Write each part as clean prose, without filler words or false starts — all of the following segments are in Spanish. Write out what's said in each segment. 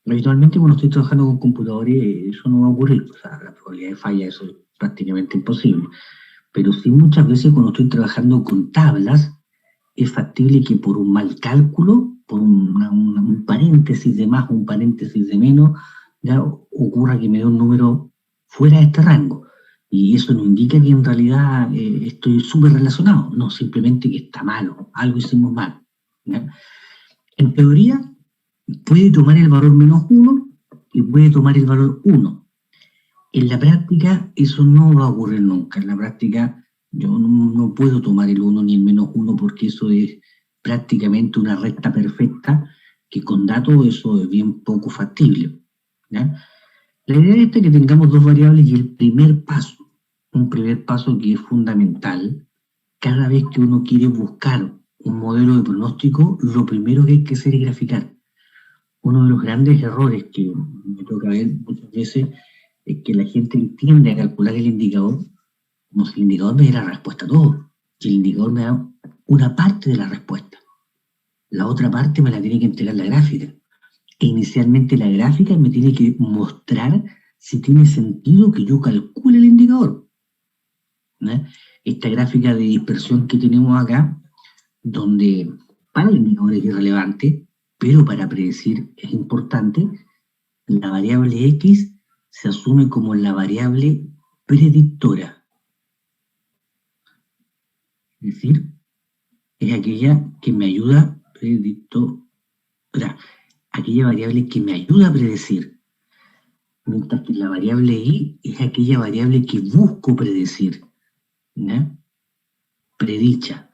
Habitualmente cuando estoy trabajando con computadores eso no va a ocurrir, o sea, la probabilidad de falla eso es prácticamente imposible. Pero sí muchas veces cuando estoy trabajando con tablas, es factible que por un mal cálculo, por un paréntesis de más o un paréntesis de menos, ya ocurra que me dé un número fuera de este rango. Y eso no indica que en realidad estoy súper relacionado, no, simplemente que está malo, algo hicimos mal. ¿Ya? En teoría, puede tomar el valor -1 y puede tomar el valor 1. En la práctica eso no va a ocurrir nunca. En la práctica yo no puedo tomar el 1 ni el -1 porque eso es prácticamente una recta perfecta que con datos eso es bien poco factible. ¿Ya? La idea es que tengamos dos variables y el primer paso, un primer paso que es fundamental, cada vez que uno quiere buscar un modelo de pronóstico, lo primero que hay que hacer es graficar. Uno de los grandes errores que me toca ver muchas veces es que la gente tiende a calcular el indicador como si el indicador me diera la respuesta a todo. Si el indicador me da una parte de la respuesta, la otra parte me la tiene que entregar la gráfica. E inicialmente la gráfica me tiene que mostrar si tiene sentido que yo calcule el indicador. ¿No? Esta gráfica de dispersión que tenemos acá, donde para el indicador es irrelevante, pero para predecir es importante, la variable X se asume como la variable predictora. Es decir, es aquella que me ayuda, predictora, aquella variable que me ayuda a predecir, mientras que la variable Y es aquella variable que busco predecir, ¿no? Predicha,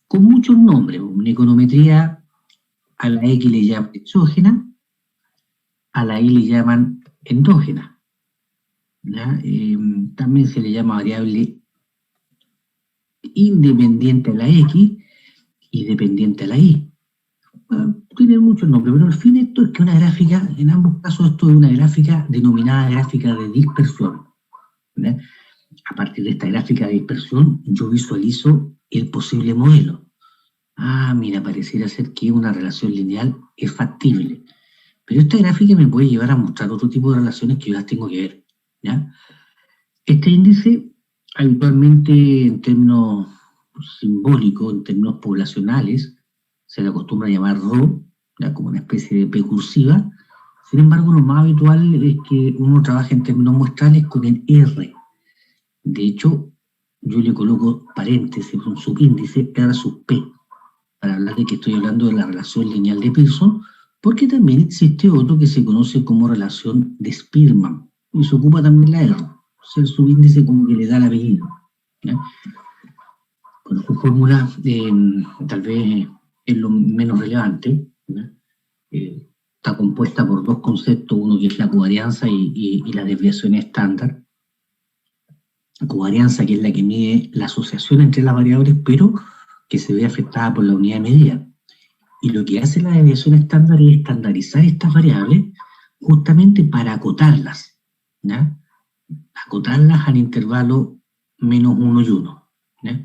con muchos nombres. En econometría a la X le llaman exógena, a la Y le llaman endógena. También se le llama variable independiente a la X y dependiente a la Y. Tienen muchos nombres, pero al fin esto es que una gráfica, en ambos casos esto es una gráfica denominada gráfica de dispersión. ¿Verdad? A partir de esta gráfica de dispersión yo visualizo el posible modelo. Mira, pareciera ser que una relación lineal es factible. Pero esta gráfica me puede llevar a mostrar otro tipo de relaciones que yo las tengo que ver. ¿Ya? Este índice, habitualmente en términos simbólicos, en términos poblacionales, se le acostumbra a llamar Rho, ¿ya? Como una especie de P cursiva. Sin embargo, lo más habitual es que uno trabaje en términos muestrales con el R. De hecho, yo le coloco paréntesis, un subíndice R sub P, para hablar de que estoy hablando de la relación lineal de Pearson, porque también existe otro que se conoce como relación de Spearman, y se ocupa también la R, o sea, el subíndice como que le da el apellido. ¿Ya? Bueno, su fórmula tal vez es lo menos relevante, está compuesta por dos conceptos, uno que es la covarianza y la desviación estándar. La covarianza, que es la que mide la asociación entre las variables, pero que se ve afectada por la unidad de medida. Y lo que hace la desviación estándar es estandarizar estas variables justamente para acotarlas, ¿ya? Acotarlas al intervalo -1 y 1. ¿Ya?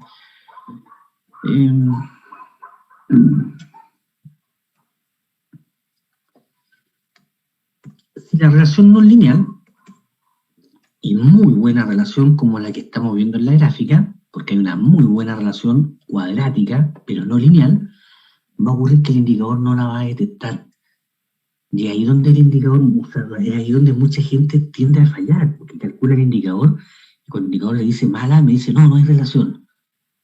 Si la relación no es lineal, y muy buena relación como la que estamos viendo en la gráfica, porque hay una muy buena relación cuadrática, pero no lineal, va a ocurrir que el indicador no la va a detectar. Y ahí donde el indicador, es ahí donde mucha gente tiende a fallar, porque calcula el indicador, y cuando el indicador le dice mala, me dice no hay relación.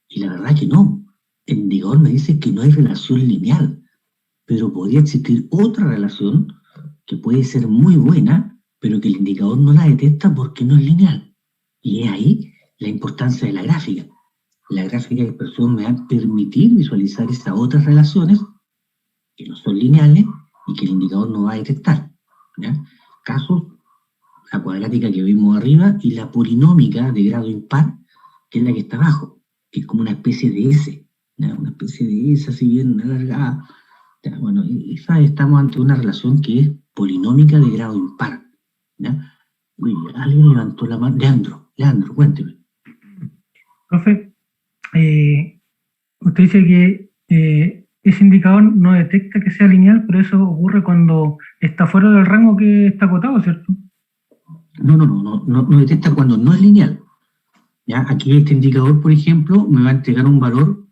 Y la verdad que no. El indicador me dice que no hay relación lineal, pero podría existir otra relación que puede ser muy buena, pero que el indicador no la detecta porque no es lineal. Y es ahí la importancia de la gráfica. La gráfica de dispersión me va a permitir visualizar esas otras relaciones que no son lineales y que el indicador no va a detectar. ¿Ya? Casos, la cuadrática que vimos arriba y la polinómica de grado impar, que es la que está abajo, que es como una especie de S, ¿ya? Una especie de S así bien alargada. ¿Ya? Bueno, estamos ante una relación que es polinómica de grado impar. ¿Ya? Uy, alguien levantó la mano. Leandro, cuénteme. Profe, usted dice que ese indicador no detecta que sea lineal, pero eso ocurre cuando está fuera del rango que está acotado, ¿cierto? No detecta cuando no es lineal. ¿Ya? Aquí este indicador, por ejemplo, me va a entregar un valor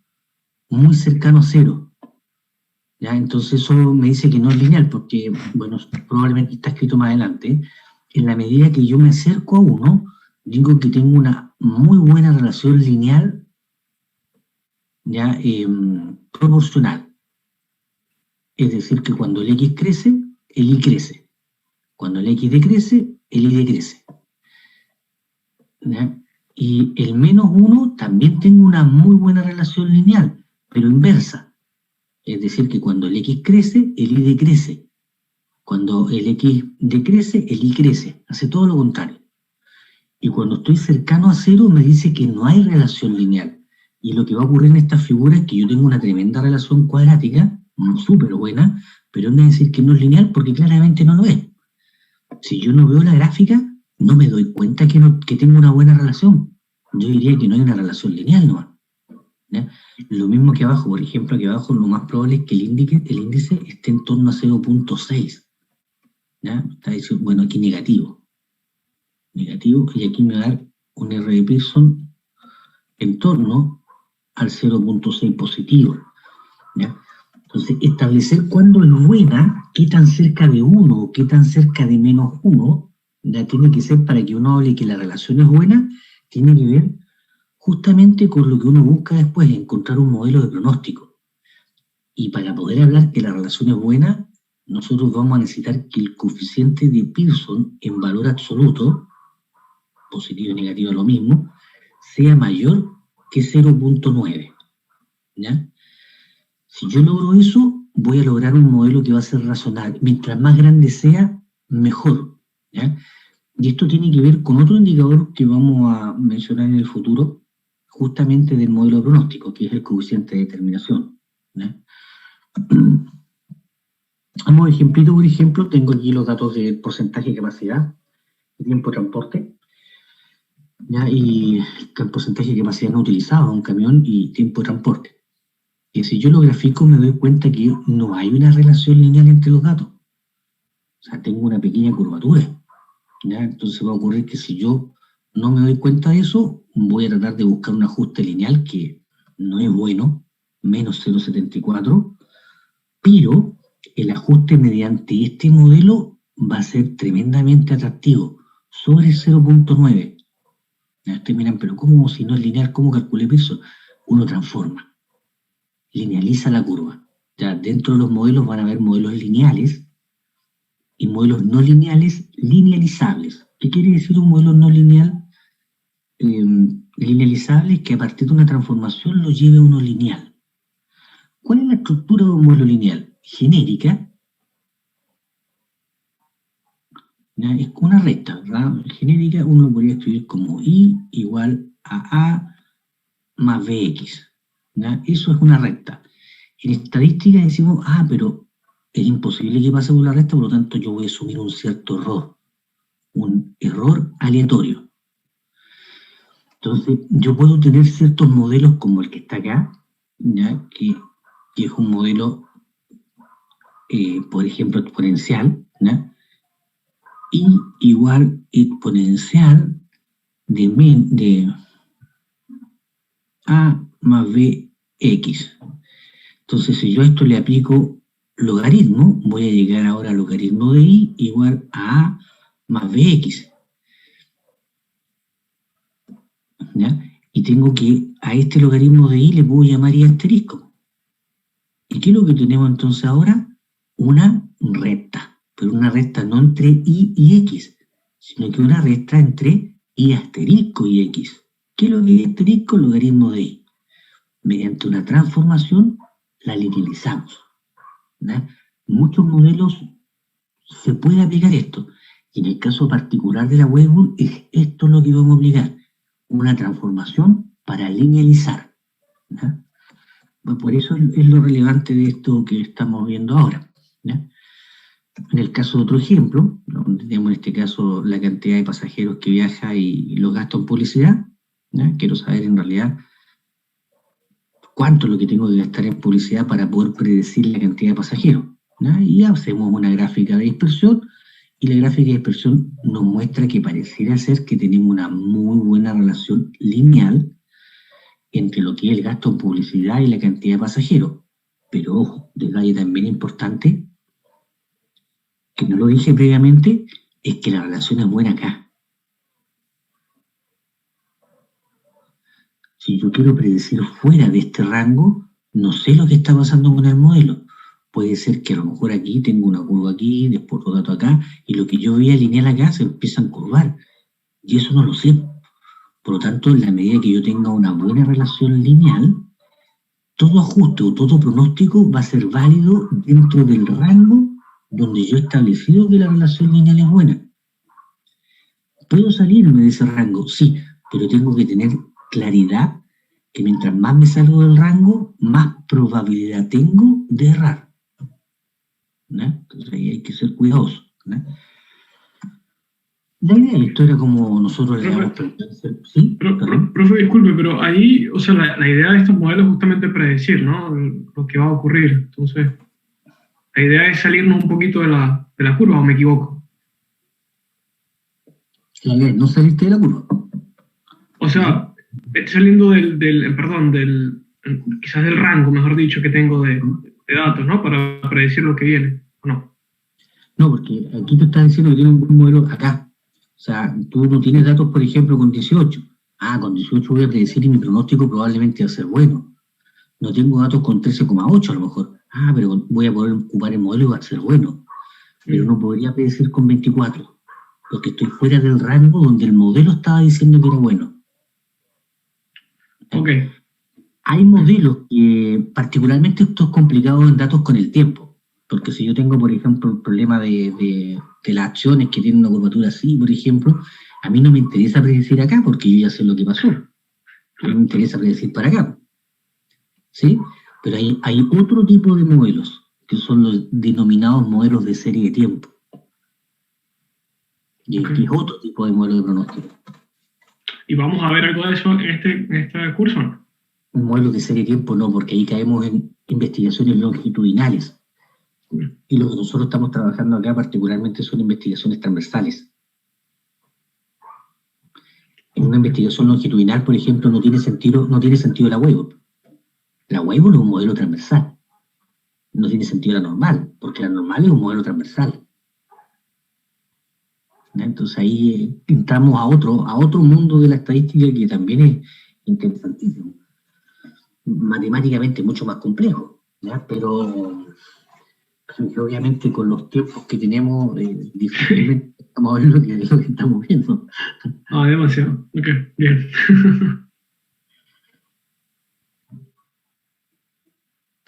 muy cercano a cero. ¿Ya? Entonces eso me dice que no es lineal, porque, bueno, probablemente está escrito más adelante. En la medida que yo me acerco a 1, digo que tengo una muy buena relación lineal, ¿ya? Proporcional. Es decir, que cuando el X crece, el Y crece. Cuando el X decrece, el Y decrece. ¿Ya? Y el -1 también tengo una muy buena relación lineal, pero inversa. Es decir, que cuando el X crece, el Y decrece. Cuando el X decrece, el Y crece. Hace todo lo contrario. Y cuando estoy cercano a cero, me dice que no hay relación lineal. Y lo que va a ocurrir en esta figura es que yo tengo una tremenda relación cuadrática, súper buena, pero no es decir que no es lineal porque claramente no lo es. Si yo no veo la gráfica, no me doy cuenta que tengo una buena relación. Yo diría que no hay una relación lineal nomás. ¿Ya? Lo mismo que abajo, por ejemplo, aquí abajo lo más probable es que el índice esté en torno a 0.6. ¿Ya? Está diciendo, bueno, aquí negativo. Negativo, y aquí me va a dar un R de Pearson en torno al 0.6 positivo. ¿Ya? Entonces, establecer cuándo es buena, qué tan cerca de 1 o qué tan cerca de -1, ya tiene que ser para que uno hable que la relación es buena, tiene que ver justamente con lo que uno busca después, encontrar un modelo de pronóstico. Y para poder hablar que la relación es buena, nosotros vamos a necesitar que el coeficiente de Pearson en valor absoluto, positivo y negativo lo mismo, sea mayor que 0.9. ¿Ya? Si yo logro eso, voy a lograr un modelo que va a ser razonable. Mientras más grande sea, mejor. ¿Ya? Y esto tiene que ver con otro indicador que vamos a mencionar en el futuro, justamente del modelo pronóstico, que es el coeficiente de determinación. ¿Ya? Vamos a ejemplito por ejemplo, tengo aquí los datos de porcentaje de capacidad, de tiempo de transporte, ¿ya? Y el porcentaje de capacidad no utilizado en un camión y tiempo de transporte. Y si yo lo grafico me doy cuenta que no hay una relación lineal entre los datos. O sea, tengo una pequeña curvatura. ¿Ya? Entonces va a ocurrir que si yo no me doy cuenta de eso, voy a tratar de buscar un ajuste lineal que no es bueno, menos 0,74, pero el ajuste mediante este modelo va a ser tremendamente atractivo, sobre 0.9. Ustedes miran, pero ¿cómo si no es lineal? ¿Cómo calculé eso? Uno transforma, linealiza la curva. Ya dentro de los modelos van a haber modelos lineales y modelos no lineales linealizables. ¿Qué quiere decir un modelo no lineal? Linealizable, que a partir de una transformación lo lleve a uno lineal. ¿Cuál es la estructura de un modelo lineal? Genérica, ¿ya? Es una recta, ¿verdad? Genérica uno lo podría escribir como I igual a más Bx. ¿Ya? Eso es una recta. En estadística decimos, pero es imposible que pase por la recta, por lo tanto yo voy a asumir un cierto error, un error aleatorio. Entonces, yo puedo tener ciertos modelos como el que está acá, ¿ya? Que es un modelo, por ejemplo, exponencial, ¿ya? Y igual exponencial de A más Bx. Entonces, si yo a esto le aplico logaritmo, voy a llegar ahora al logaritmo de I igual a más Bx. ¿Ya? Y tengo que a este logaritmo de I le puedo llamar I asterisco. ¿Y qué es lo que tenemos entonces ahora? Una recta, pero una recta no entre I y X, sino que una recta entre I asterisco y X. ¿Qué es lo que es I asterisco? Logaritmo de I. Mediante una transformación la linealizamos. ¿Ya? En muchos modelos se puede aplicar esto. Y en el caso particular de la Weibull es esto lo que vamos a aplicar. Una transformación para linealizar. ¿Ya? Por eso es lo relevante de esto que estamos viendo ahora. ¿Ya? En el caso de otro ejemplo, donde tenemos en este caso la cantidad de pasajeros que viaja y los gastos en publicidad, ¿ya? Quiero saber en realidad cuánto es lo que tengo que gastar en publicidad para poder predecir la cantidad de pasajeros, ¿no? Y hacemos una gráfica de dispersión, y la gráfica de dispersión nos muestra que pareciera ser que tenemos una muy buena relación lineal entre lo que es el gasto en publicidad y la cantidad de pasajeros. Pero ojo, detalle también importante, que no lo dije previamente, es que la relación es buena acá. Si yo quiero predecir fuera de este rango, no sé lo que está pasando con el modelo. Puede ser que a lo mejor aquí tengo una curva aquí, después otro dato acá, y lo que yo veía lineal acá se empieza a curvar. Y eso no lo sé. Por lo tanto, en la medida que yo tenga una buena relación lineal, todo ajuste o todo pronóstico va a ser válido dentro del rango donde yo he establecido que la relación lineal es buena. ¿Puedo salirme de ese rango? Sí, pero tengo que tener claridad que mientras más me salgo del rango, más probabilidad tengo de errar, ¿no? Entonces ahí hay que ser cuidadoso, ¿no? La idea de esto era como nosotros le damos... ¿Sí? Profe, disculpe, pero ahí, o sea, la idea de estos modelos es justamente predecir, ¿no? Lo que va a ocurrir. Entonces, la idea es salirnos un poquito de la curva, ¿o me equivoco? La idea es no salirte de la curva. O sea, saliendo quizás del rango, mejor dicho, que tengo de datos, ¿no? Para predecir lo que viene, ¿o no? No, porque aquí te estás diciendo que tienes un buen modelo acá. O sea, tú no tienes datos, por ejemplo, con 18. Ah, con 18 voy a predecir y mi pronóstico probablemente va a ser bueno. No tengo datos con 13,8 a lo mejor. Ah, pero voy a poder ocupar el modelo y va a ser bueno. Pero no podría predecir con 24, porque estoy fuera del rango donde el modelo estaba diciendo que era bueno. Ok. Hay modelos que, particularmente esto es complicado en datos con el tiempo, porque si yo tengo, por ejemplo, el problema de las acciones que tienen una curvatura así, por ejemplo, a mí no me interesa predecir acá, porque yo ya sé lo que pasó. A mí me interesa predecir para acá. ¿Sí? Pero hay otro tipo de modelos, que son los denominados modelos de serie de tiempo. Y aquí es otro tipo de modelo de pronóstico. ¿Y vamos a ver algo de eso en este curso? Un modelo de serie de tiempo no, porque ahí caemos en investigaciones longitudinales. Y lo que nosotros estamos trabajando acá particularmente son investigaciones transversales. En una investigación longitudinal, por ejemplo, no tiene sentido la Weibull. La Weibull es un modelo transversal. No tiene sentido la normal, porque la normal es un modelo transversal. Entonces ahí entramos a otro mundo de la estadística que también es interesantísimo. Matemáticamente mucho más complejo, ¿ya? Pero obviamente con los tiempos que tenemos, difícilmente vamos a ver lo que estamos viendo. Ah, demasiado. Ok, bien.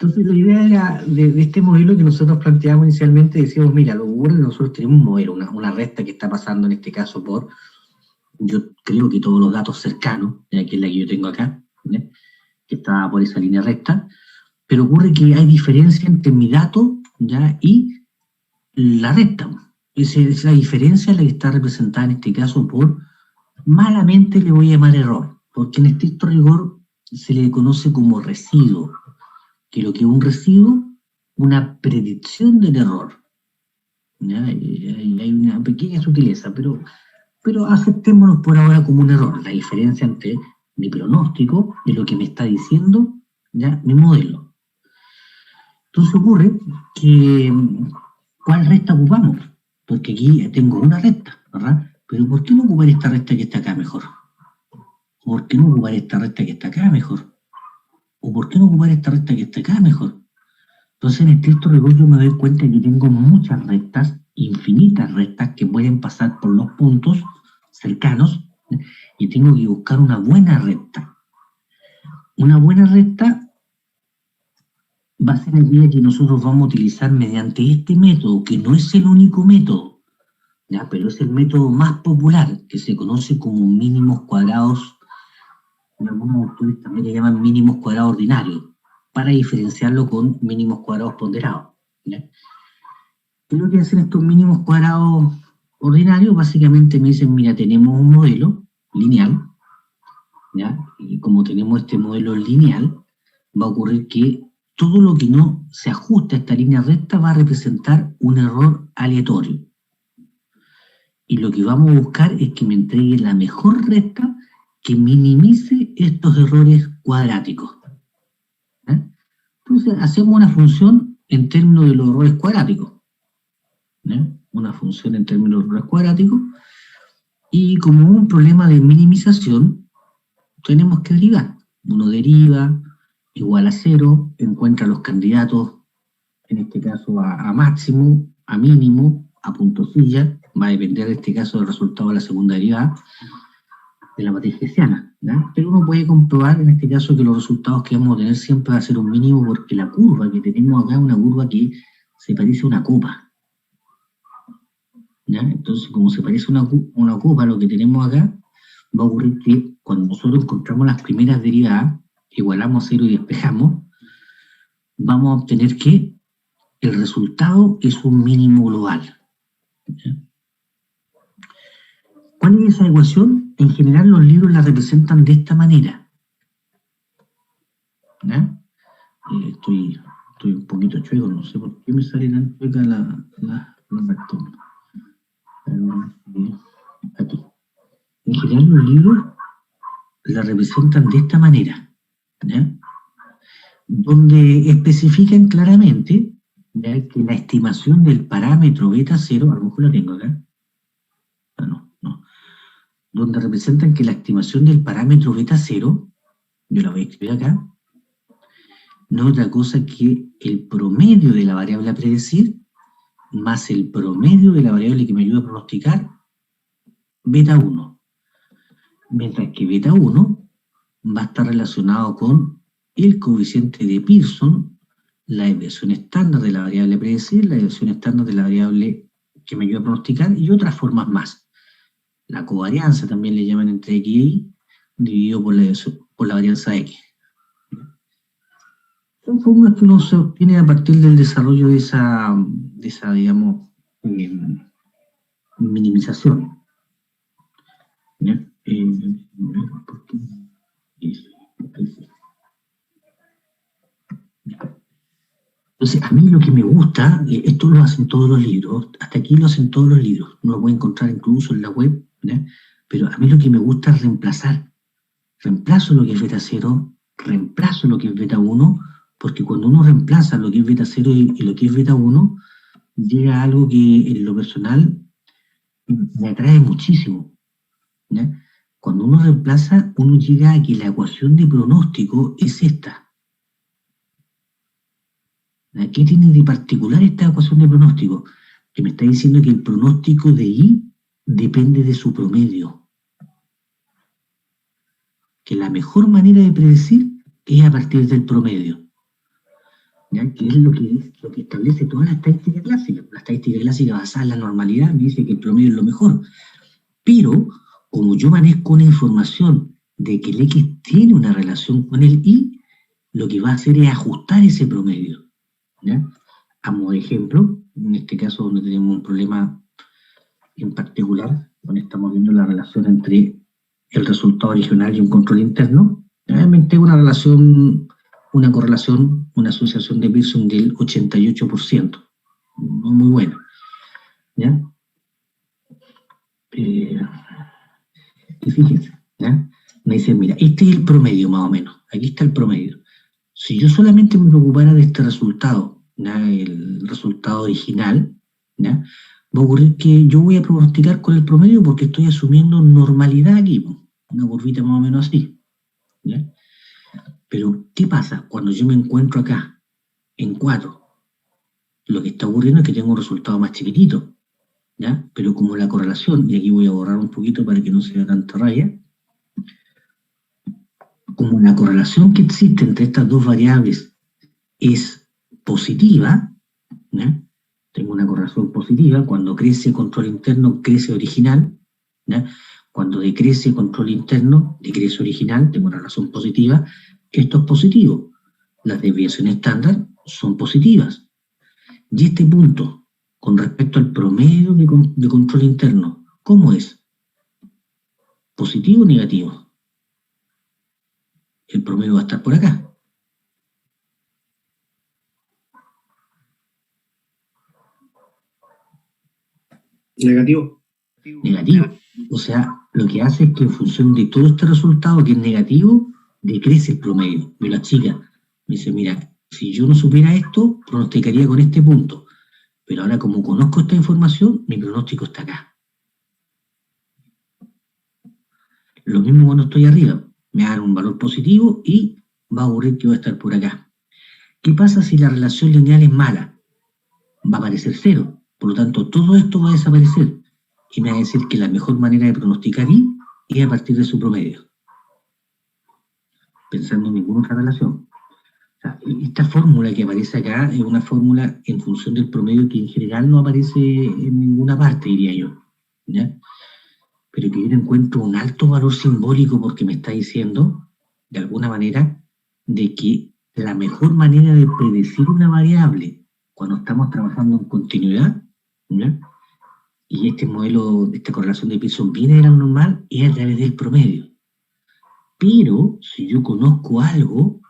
Entonces la idea era de este modelo que nosotros planteamos inicialmente, decíamos, mira, lo que ocurre es que nosotros tenemos un modelo, una recta que está pasando en este caso por, yo creo que todos los datos cercanos, que es la que yo tengo acá, ¿ya? Que está por esa línea recta, pero ocurre que hay diferencia entre mi dato, ¿ya? Y la recta. Esa diferencia es la que está representada en este caso por, malamente le voy a llamar error, porque en estricto rigor se le conoce como residuo, que lo que es un residuo, una predicción del error. ¿Ya? Hay una pequeña sutileza, pero aceptémonos por ahora como un error, la diferencia entre mi pronóstico y lo que me está diciendo, ¿ya? Mi modelo. Entonces ocurre que, ¿cuál recta ocupamos? Porque aquí tengo una recta, ¿verdad? Pero ¿por qué no ocupar esta recta que está acá mejor? ¿Por qué no ocupar esta recta que está acá mejor? ¿O por qué no ocupar esta recta que está acá mejor? Entonces en estricto rigor yo me doy cuenta que tengo muchas rectas, infinitas rectas que pueden pasar por los puntos cercanos, y tengo que buscar una buena recta. Una buena recta va a ser aquella que nosotros vamos a utilizar mediante este método, que no es el único método, ¿ya? Pero es el método más popular, que se conoce como mínimos cuadrados, y algunos autores también le llaman mínimos cuadrados ordinarios, para diferenciarlo con mínimos cuadrados ponderados, ¿ya? Y lo que hacen estos mínimos cuadrados ordinarios, básicamente me dicen, mira, tenemos un modelo lineal, ¿ya? Y como tenemos este modelo lineal, va a ocurrir que todo lo que no se ajuste a esta línea recta va a representar un error aleatorio. Y lo que vamos a buscar es que me entregue la mejor recta que minimice estos errores cuadráticos. Entonces, hacemos una función en términos de los errores cuadráticos. Una función en términos de errores cuadráticos. Y como un problema de minimización, tenemos que derivar. Uno deriva igual a 0, encuentra los candidatos, en este caso a máximo, a mínimo, a puntosilla, va a depender en este caso del resultado de la segunda derivada de la matriz hessiana, ¿ya? Pero uno puede comprobar en este caso que los resultados que vamos a tener siempre va a ser un mínimo, porque la curva que tenemos acá es una curva que se parece a una copa, ¿ya? Entonces, como se parece a una copa, lo que tenemos acá, va a ocurrir que cuando nosotros encontramos las primeras derivadas, igualamos 0 y despejamos, vamos a obtener que el resultado es un mínimo global. ¿Ya? ¿Cuál es esa ecuación? En general los libros la representan de esta manera. ¿Ya? Estoy un poquito chueco, no sé por qué me sale tan chueca la rectángulo. Aquí. En general los libros la representan de esta manera, ¿ya? Donde especifican claramente, ¿ya?, que la estimación del parámetro beta 0, a lo mejor la tengo acá, no, donde representan que la estimación del parámetro beta 0, yo la voy a escribir acá, no es otra cosa que el promedio de la variable a predecir más el promedio de la variable que me ayuda a pronosticar, beta 1. Mientras que beta 1 va a estar relacionado con el coeficiente de Pearson, la desviación estándar de la variable a predecir, la desviación estándar de la variable que me ayuda a pronosticar y otras formas más. La covarianza también le llaman entre X y Y, dividido por la varianza X. Son fórmulas que uno se obtiene a partir del desarrollo de esa digamos, minimización. ¿Ya? Entonces, a mí lo que me gusta, esto lo hacen todos los libros, hasta aquí lo hacen todos los libros, uno lo puede encontrar incluso en la web, ¿ya? Pero a mí lo que me gusta es reemplazar. Reemplazo lo que es beta 0, reemplazo lo que es beta 1, porque cuando uno reemplaza lo que es beta 0 y lo que es beta 1, llega a algo que en lo personal me atrae muchísimo, ¿ya? Cuando uno reemplaza, uno llega a que la ecuación de pronóstico es esta. ¿Qué tiene de particular esta ecuación de pronóstico? Que me está diciendo que el pronóstico de Y depende de su promedio. Que la mejor manera de predecir es a partir del promedio. ¿Ya? Que es lo que establece toda la estadística clásica. La estadística clásica basada en la normalidad me dice que el promedio es lo mejor. Pero, como yo manejo una información de que el X tiene una relación con el Y, lo que va a hacer es ajustar ese promedio. ¿Ya? A modo de ejemplo, en este caso donde tenemos un problema en particular, donde estamos viendo la relación entre el resultado original y un control interno, realmente una correlación, una asociación de Pearson del 88%, no muy buena, ¿ya? Y fíjense, ¿ya? Me dicen, mira, este es el promedio más o menos, aquí está el promedio. Si yo solamente me preocupara de este resultado, ¿ya?, el resultado original, ¿ya?, va a ocurrir que yo voy a pronosticar con el promedio porque estoy asumiendo normalidad aquí, una curvita más o menos así, ¿ya? Pero, ¿qué pasa? Cuando yo me encuentro acá, en 4, lo que está ocurriendo es que tengo un resultado más chiquitito, ¿ya? Pero como la correlación, y aquí voy a borrar un poquito para que no se vea tanta raya, como la correlación que existe entre estas dos variables es positiva, ¿ya? Tengo una correlación positiva, cuando crece control interno, crece original, ¿ya? Cuando decrece control interno, decrece original, tengo una relación positiva, esto es positivo. Las desviaciones estándar son positivas. Y este punto, con respecto al promedio de control interno, ¿cómo es? ¿Positivo o negativo? El promedio va a estar por acá. Negativo. Negativo. O sea, lo que hace es que en función de todo este resultado que es negativo, decrece el promedio, me lo achica. Me dice, mira, si yo no supiera esto, pronosticaría con este punto. Pero ahora como conozco esta información, mi pronóstico está acá. Lo mismo cuando estoy arriba. Me dan un valor positivo y va a ocurrir que voy a estar por acá. ¿Qué pasa si la relación lineal es mala? Va a aparecer 0. Por lo tanto, todo esto va a desaparecer. Y me va a decir que la mejor manera de pronosticar es a partir de su promedio. Pensando en ninguna otra relación. O sea, esta fórmula que aparece acá es una fórmula en función del promedio que en general no aparece en ninguna parte, diría yo. ¿Ya? Pero que yo encuentro un alto valor simbólico porque me está diciendo, de alguna manera, de que la mejor manera de predecir una variable cuando estamos trabajando en continuidad, ¿ya? Y este modelo, esta correlación de Pearson viene de la normal, es a través del promedio. Pero si yo conozco algo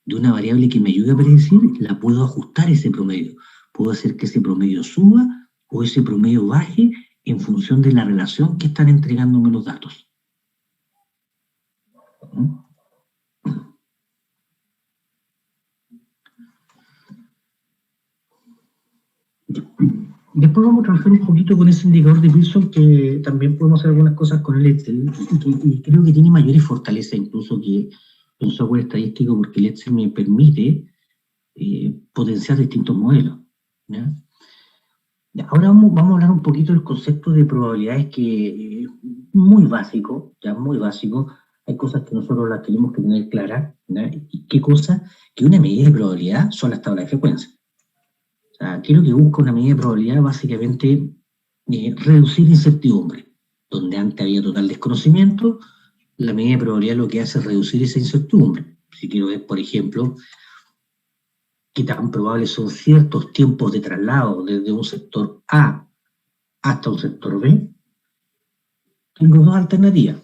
de una variable que me ayude a predecir, la puedo ajustar ese promedio. Puedo hacer que ese promedio suba o ese promedio baje en función de la relación que están entregándome los datos. Después vamos a trabajar un poquito con ese indicador de Pearson, que también podemos hacer algunas cosas con el Excel, y creo que tiene mayores fortalezas incluso que un software estadístico, porque el Excel me permite potenciar distintos modelos, ¿ya? Ahora vamos a hablar un poquito del concepto de probabilidades, que es muy básico, ya muy básico. Hay cosas que nosotros las tenemos que tener claras, ¿ya? ¿Y qué cosa? Que una medida de probabilidad son las tablas de frecuencia. O sea, ¿qué es lo que busca una medida de probabilidad? Básicamente, reducir incertidumbre. Donde antes había total desconocimiento, la medida de probabilidad lo que hace es reducir esa incertidumbre. Si quiero ver, por ejemplo, qué tan probables son ciertos tiempos de traslado desde un sector A hasta un sector B, tengo dos alternativas.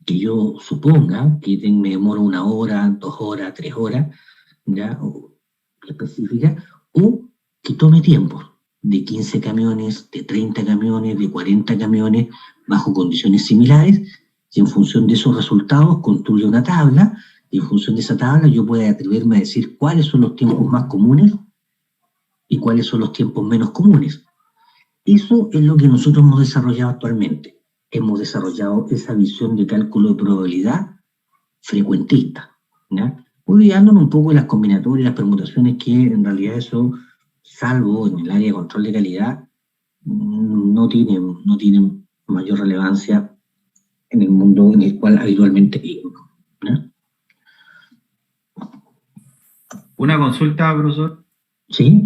Que yo suponga que me demoro 1 hora, 2 horas, 3 horas, ¿ya? O específica, o que tome tiempo de 15 camiones, de 30 camiones, de 40 camiones, bajo condiciones similares, y en función de esos resultados construye una tabla, y en función de esa tabla yo puedo atreverme a decir cuáles son los tiempos más comunes y cuáles son los tiempos menos comunes. Eso es lo que nosotros hemos desarrollado actualmente. Hemos desarrollado esa visión de cálculo de probabilidad frecuentista, ¿ya? Olvidándonos un poco de las combinatorias, las permutaciones, que en realidad eso, salvo en el área de control de calidad, no tienen mayor relevancia en el mundo en el cual habitualmente vivimos, ¿ya? Una consulta, profesor. ¿Sí?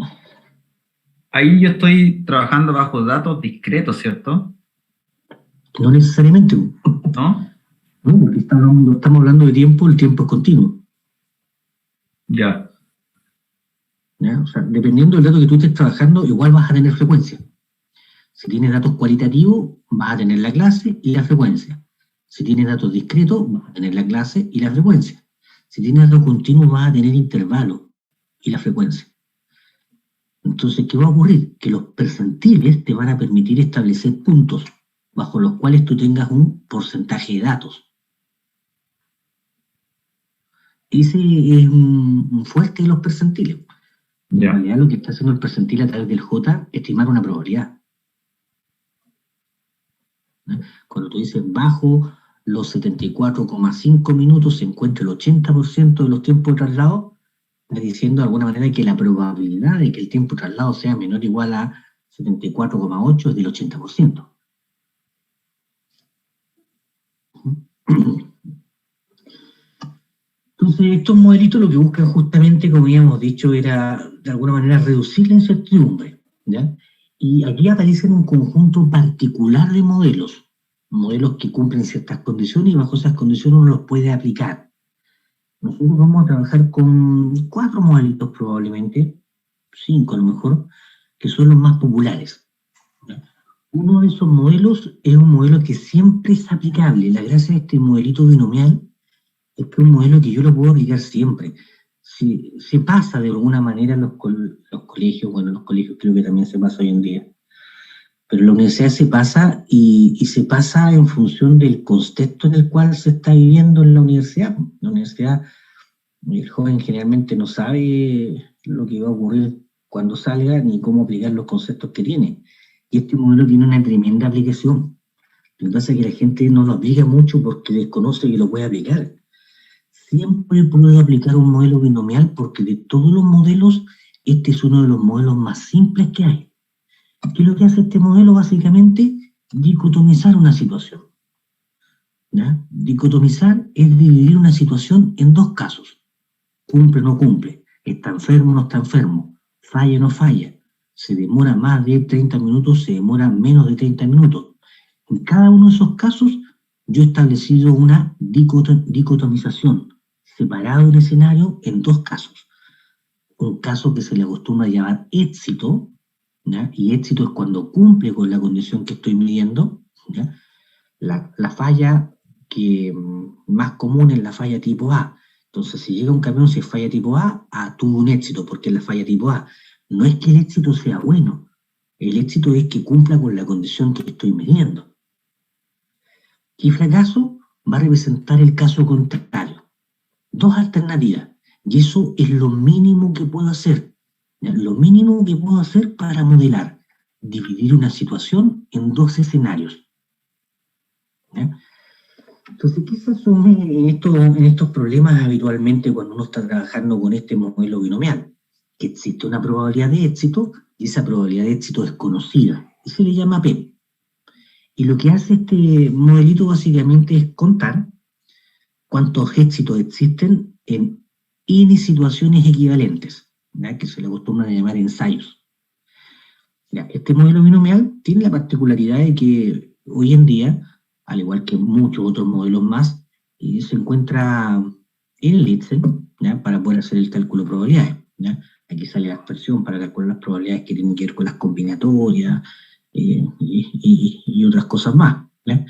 Ahí yo estoy trabajando bajo datos discretos, ¿cierto? No necesariamente, ¿No? ¿no? Porque estamos hablando de tiempo, el tiempo es continuo. Ya. ¿Ya? O sea, dependiendo del dato que tú estés trabajando, igual vas a tener frecuencia. Si tienes datos cualitativos, vas a tener la clase y la frecuencia. Si tienes datos discretos, vas a tener la clase y la frecuencia. Si tienes datos continuos, vas a tener intervalos y la frecuencia. Entonces, ¿qué va a ocurrir? Que los percentiles te van a permitir establecer puntos bajo los cuales tú tengas un porcentaje de datos. Ese es un fuerte de los percentiles. En realidad lo que está haciendo el percentil a través del J es estimar una probabilidad. Cuando tú dices bajo los 74,5 minutos se encuentra el 80% de los tiempos de traslado, está diciendo de alguna manera que la probabilidad de que el tiempo de traslado sea menor o igual a 74,8 es del 80%. Entonces, estos modelitos lo que buscan justamente, como habíamos dicho, era de alguna manera reducir la incertidumbre, ¿ya? Y aquí aparecen un conjunto particular de modelos que cumplen ciertas condiciones, y bajo esas condiciones uno los puede aplicar. Nosotros vamos a trabajar con 4 modelitos probablemente, 5 a lo mejor, que son los más populares, ¿ya? Uno de esos modelos es un modelo que siempre es aplicable. La gracia de este modelito binomial es que es un modelo que yo lo puedo aplicar siempre. Si se pasa de alguna manera en los colegios, bueno, en los colegios creo que también se pasa hoy en día, pero la universidad se pasa y se pasa en función del contexto en el cual se está viviendo en la universidad. La universidad, el joven generalmente no sabe lo que va a ocurrir cuando salga ni cómo aplicar los conceptos que tiene. Y este modelo tiene una tremenda aplicación. Lo que pasa es que la gente no lo aplica mucho porque desconoce que lo puede aplicar. Siempre puedo aplicar un modelo binomial porque de todos los modelos, este es uno de los modelos más simples que hay. ¿Qué es lo que hace este modelo? Básicamente, dicotomizar una situación. ¿Ya? Dicotomizar es dividir una situación en dos casos. Cumple o no cumple, está enfermo o no está enfermo, falla o no falla, se demora más de 30 minutos, se demora menos de 30 minutos. En cada uno de esos casos, yo he establecido una dicotomización, separado el escenario en dos casos. Un caso que se le acostumbra a llamar éxito, ¿ya? Y éxito es cuando cumple con la condición que estoy midiendo, ¿ya? La falla que más común es la falla tipo A. Entonces, si llega un camión, si es falla tipo A, tuvo un éxito, porque es la falla tipo A. No es que el éxito sea bueno, el éxito es que cumpla con la condición que estoy midiendo. Y fracaso va a representar el caso contrario. Dos alternativas, y eso es lo mínimo que puedo hacer. ¿Ya? Lo mínimo que puedo hacer para modelar, dividir una situación en dos escenarios. ¿Ya? Entonces, ¿qué se asume en estos problemas habitualmente cuando uno está trabajando con este modelo binomial? Que existe una probabilidad de éxito y esa probabilidad de éxito es conocida y se le llama P. Y lo que hace este modelito básicamente es contar cuántos éxitos existen en N situaciones equivalentes, ¿ya? Que se le acostumbran a llamar ensayos. ¿Ya? Este modelo binomial tiene la particularidad de que hoy en día, al igual que muchos otros modelos más, se encuentra en el Excel, ¿ya? Para poder hacer el cálculo de probabilidades, ¿ya? Aquí sale la expresión para calcular las probabilidades que tienen que ver con las combinatorias y otras cosas más, ¿ya?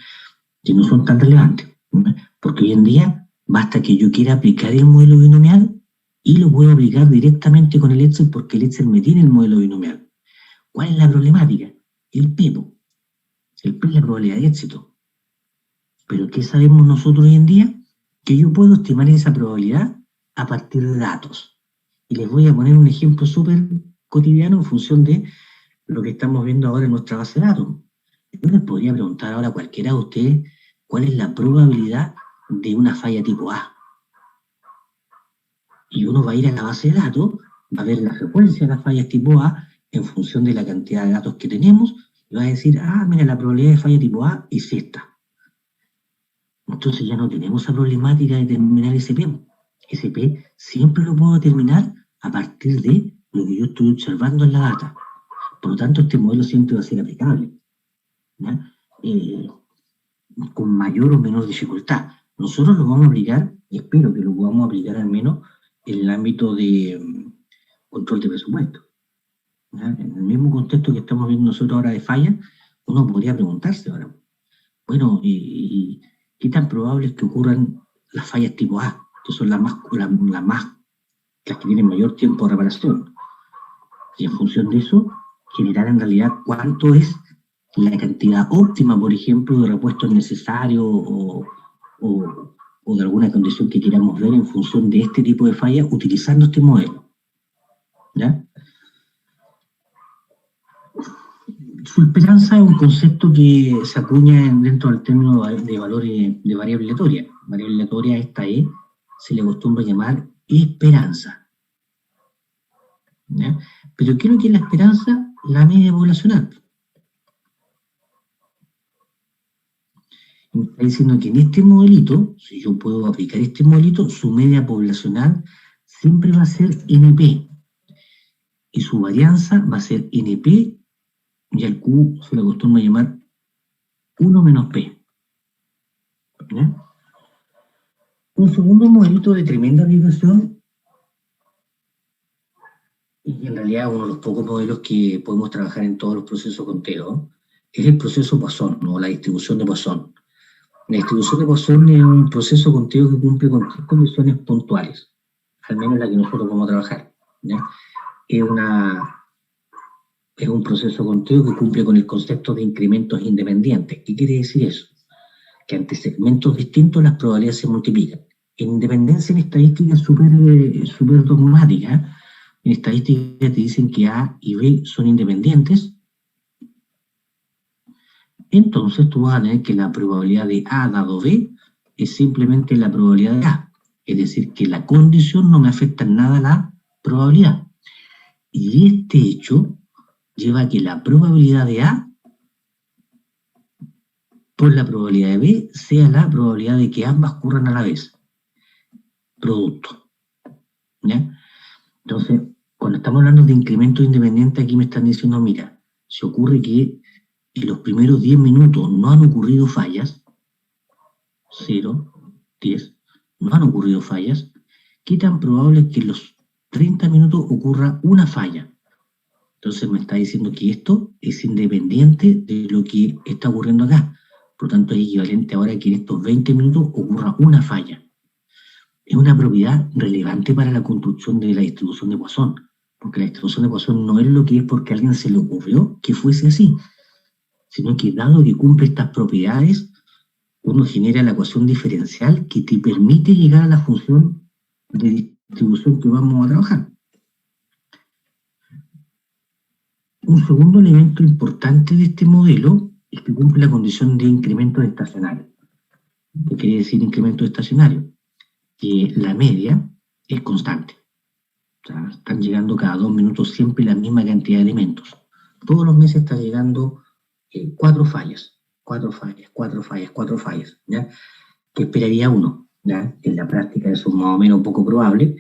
Que no son tan relevantes, ¿ya? Porque hoy en día basta que yo quiera aplicar el modelo binomial y lo puedo aplicar directamente con el Excel porque el Excel me tiene el modelo binomial. ¿Cuál es la problemática? El P. El P es la probabilidad de éxito. Pero ¿qué sabemos nosotros hoy en día? Que yo puedo estimar esa probabilidad a partir de datos. Y les voy a poner un ejemplo súper cotidiano en función de lo que estamos viendo ahora en nuestra base de datos. Yo les podría preguntar ahora a cualquiera de ustedes cuál es la probabilidad de una falla tipo A. Y uno va a ir a la base de datos, va a ver la frecuencia de las fallas tipo A en función de la cantidad de datos que tenemos, y va a decir, mira, la probabilidad de falla tipo A es esta. Entonces ya no tenemos esa problemática de determinar ese P. Ese P siempre lo puedo determinar a partir de lo que yo estoy observando en la data. Por lo tanto, este modelo siempre va a ser aplicable, ¿ya? Con mayor o menor dificultad. Nosotros lo vamos a aplicar, y espero que lo podamos aplicar al menos en el ámbito de control de presupuesto. ¿Ya? En el mismo contexto que estamos viendo nosotros ahora de fallas, uno podría preguntarse ahora, bueno, ¿y qué tan probable es que ocurran las fallas tipo A? Que son las que tienen mayor tiempo de reparación. Y en función de eso, generar en realidad cuánto es la cantidad óptima, por ejemplo, de repuestos necesarios o de alguna condición que queramos ver en función de este tipo de fallas utilizando este modelo. ¿Ya? Su esperanza es un concepto que se acuña dentro del término de valores de variable aleatoria. Variable aleatoria, esta se le acostumbra llamar esperanza. ¿Ya? Pero ¿qué es lo que es la esperanza? La media poblacional. Me está diciendo que en este modelito, si yo puedo aplicar este modelito, su media poblacional siempre va a ser NP. Y su varianza va a ser NP, y al Q se le acostumbra llamar 1 menos P. ¿Ya? Un segundo modelito de tremenda aplicación, y en realidad uno de los pocos modelos que podemos trabajar en todos los procesos conteo, es el proceso Poisson, o la distribución de Poisson. La distribución de Poisson es un proceso conteo que cumple con 3 condiciones puntuales, al menos la que nosotros vamos a trabajar, ¿ya? Es una es un proceso conteo que cumple con el concepto de incrementos independientes. ¿Qué quiere decir eso? Que ante segmentos distintos las probabilidades se multiplican. En independencia, en estadística es súper dogmática. En estadística te dicen que A y B son independientes. Entonces tú vas a tener que la probabilidad de A dado B es simplemente la probabilidad de A. Es decir, que la condición no me afecta en nada a la probabilidad. Y este hecho lleva a que la probabilidad de A por la probabilidad de B sea la probabilidad de que ambas ocurran a la vez. Producto. ¿Ya? Entonces, cuando estamos hablando de incremento independiente, aquí me están diciendo, mira, si ocurre que en los primeros 10 minutos no han ocurrido fallas, 0, 10, no han ocurrido fallas, ¿qué tan probable es que en los 30 minutos ocurra una falla? Entonces me está diciendo que esto es independiente de lo que está ocurriendo acá. Por lo tanto, es equivalente ahora a que en estos 20 minutos ocurra una falla. Es una propiedad relevante para la construcción de la distribución de Poisson, porque la distribución de Poisson no es lo que es porque a alguien se le ocurrió que fuese así, sino que dado que cumple estas propiedades, uno genera la ecuación diferencial que te permite llegar a la función de distribución que vamos a trabajar. Un segundo elemento importante de este modelo es que cumple la condición de incremento estacionario. ¿Qué quiere decir incremento estacionario? Que la media es constante. O sea, están llegando cada 2 minutos siempre la misma cantidad de elementos. Todos los meses están llegando 4 fallas, ¿ya? ¿Qué esperaría uno? ¿Ya? En la práctica eso es más o menos poco probable,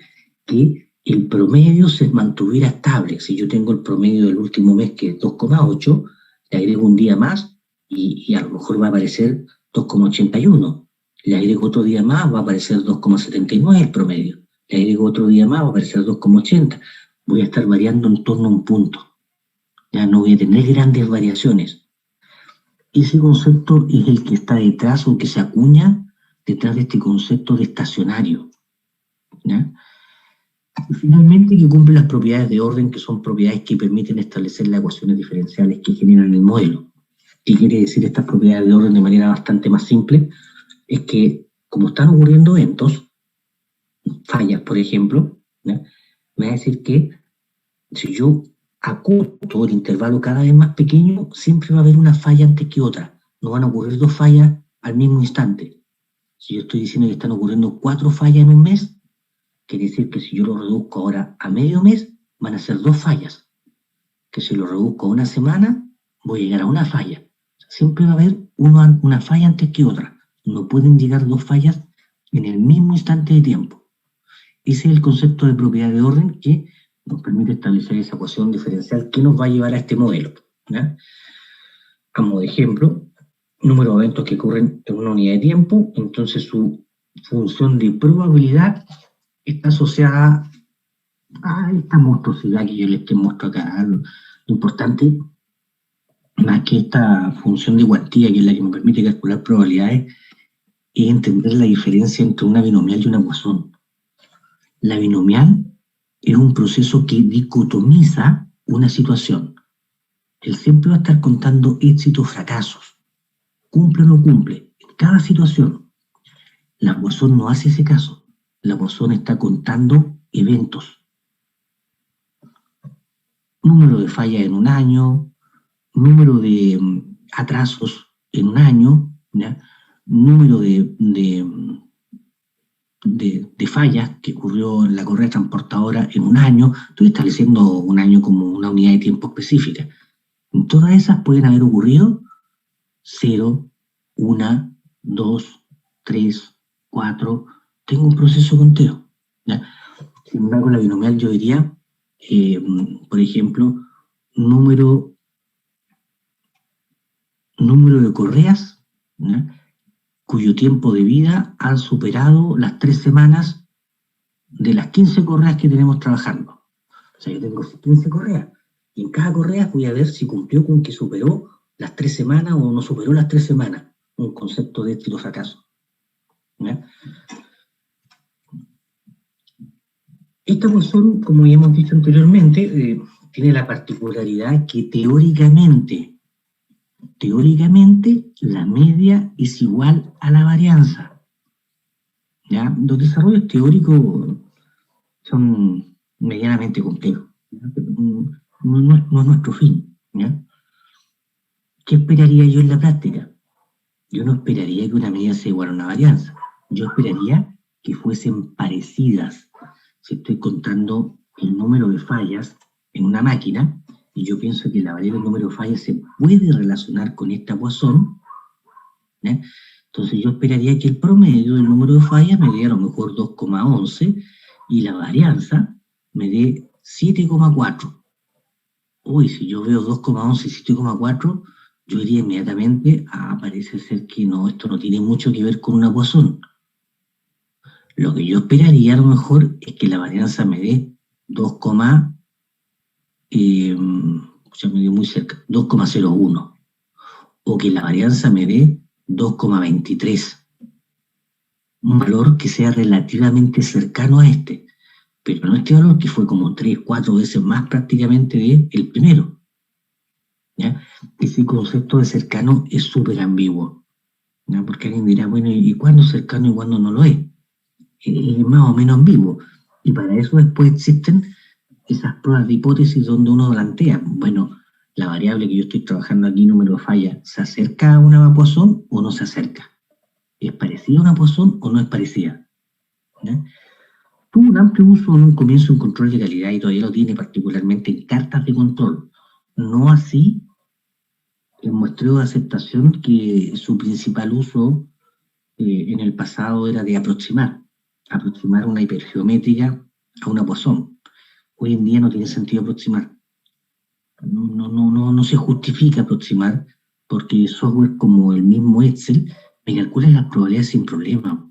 que el promedio se mantuviera estable. Si yo tengo el promedio del último mes que es 2,8, le agrego un día más y a lo mejor va a aparecer 2,81. Le agrego otro día más, va a aparecer 2,79 el promedio. Le agrego otro día más, va a aparecer 2,80. Voy a estar variando en torno a un punto. Ya no voy a tener grandes variaciones. Ese concepto es el que está detrás o que se acuña detrás de este concepto de estacionario. ¿Ya? Y finalmente que cumple las propiedades de orden, que son propiedades que permiten establecer las ecuaciones diferenciales que generan el modelo. ¿Qué quiere decir estas propiedades de orden de manera bastante más simple? Es que, como están ocurriendo eventos, fallas, por ejemplo, ¿ya? Me va a decir que si yo acorto el intervalo cada vez más pequeño, siempre va a haber una falla antes que otra. No van a ocurrir 2 fallas al mismo instante. Si yo estoy diciendo que están ocurriendo 4 fallas en un mes, quiere decir que si yo lo reduzco ahora a medio mes, van a ser 2 fallas. Que si lo reduzco a una semana, voy a llegar a una falla. Siempre va a haber una falla antes que otra. No pueden llegar 2 fallas en el mismo instante de tiempo. Ese es el concepto de propiedad de orden que nos permite establecer esa ecuación diferencial que nos va a llevar a este modelo. ¿Ya? Como de ejemplo, número de eventos que ocurren en una unidad de tiempo, entonces su función de probabilidad está asociada a esta monstruosidad que yo les muestro acá. Lo importante, más que esta función de cuantía, que es la que me permite calcular probabilidades, es entender la diferencia entre una binomial y una Poisson. La binomial es un proceso que dicotomiza una situación. Él siempre va a estar contando éxitos o fracasos. Cumple o no cumple, en cada situación. La Poisson no hace ese caso. La Poisson está contando eventos. Número de fallas en un año, número de atrasos en un año, ¿ya? Número de fallas que ocurrió en la correa transportadora en un año. Estoy estableciendo un año como una unidad de tiempo específica. En todas esas pueden haber ocurrido 0, 1, 2, 3, 4. Tengo un proceso conteo, ¿ya? Sin embargo, la binomial yo diría, por ejemplo, número de correas, ¿ya?, cuyo tiempo de vida han superado las 3 semanas de las 15 correas que tenemos trabajando. O sea, yo tengo 15 correas, y en cada correa voy a ver si cumplió con que superó las 3 semanas o no superó las 3 semanas. Un concepto de éxito o fracaso. ¿Ya? Esta Poisson, como ya hemos dicho anteriormente, tiene la particularidad que teóricamente la media es igual a la varianza. ¿Ya? Los desarrollos teóricos son medianamente complejos, ¿ya? Pero no es nuestro fin, ¿ya? ¿Qué esperaría yo en la práctica? Yo no esperaría que una medida sea igual a una varianza. Yo esperaría que fuesen parecidas. Si estoy contando el número de fallas en una máquina, y yo pienso que la variable del número de fallas se puede relacionar con esta Poisson, ¿ya? Entonces yo esperaría que el promedio del número de fallas me dé a lo mejor 2,11 y la varianza me dé 7,4. Uy, si yo veo 2,11 y 7,4, yo diría inmediatamente, parece ser que no, esto no tiene mucho que ver con una Poisson. Lo que yo esperaría a lo mejor es que la varianza me dé 2, ya me dio muy cerca, 2,01, o que la varianza me dé 2,23, un valor que sea relativamente cercano a este, pero no este valor que fue como 3, 4 veces más prácticamente de el primero, ¿ya? Ese concepto de cercano es súper ambiguo, ¿ya? Porque alguien dirá, bueno, ¿y cuándo es cercano y cuándo no lo es? Es más o menos ambiguo, y para eso después existen esas pruebas de hipótesis donde uno plantea, bueno, la variable que yo estoy trabajando aquí, número de falla, ¿se acerca a una Poisson o no se acerca? ¿Es parecida a una Poisson o no es parecida? ¿Ya? Tuvo un amplio uso en un comienzo en control de calidad y todavía lo tiene particularmente en cartas de control. No así el muestreo de aceptación, que su principal uso en el pasado era de aproximar una hipergeométrica a una Poisson. Hoy en día no tiene sentido aproximar. No se justifica aproximar, porque software como el mismo Excel me calcula las probabilidades sin problema.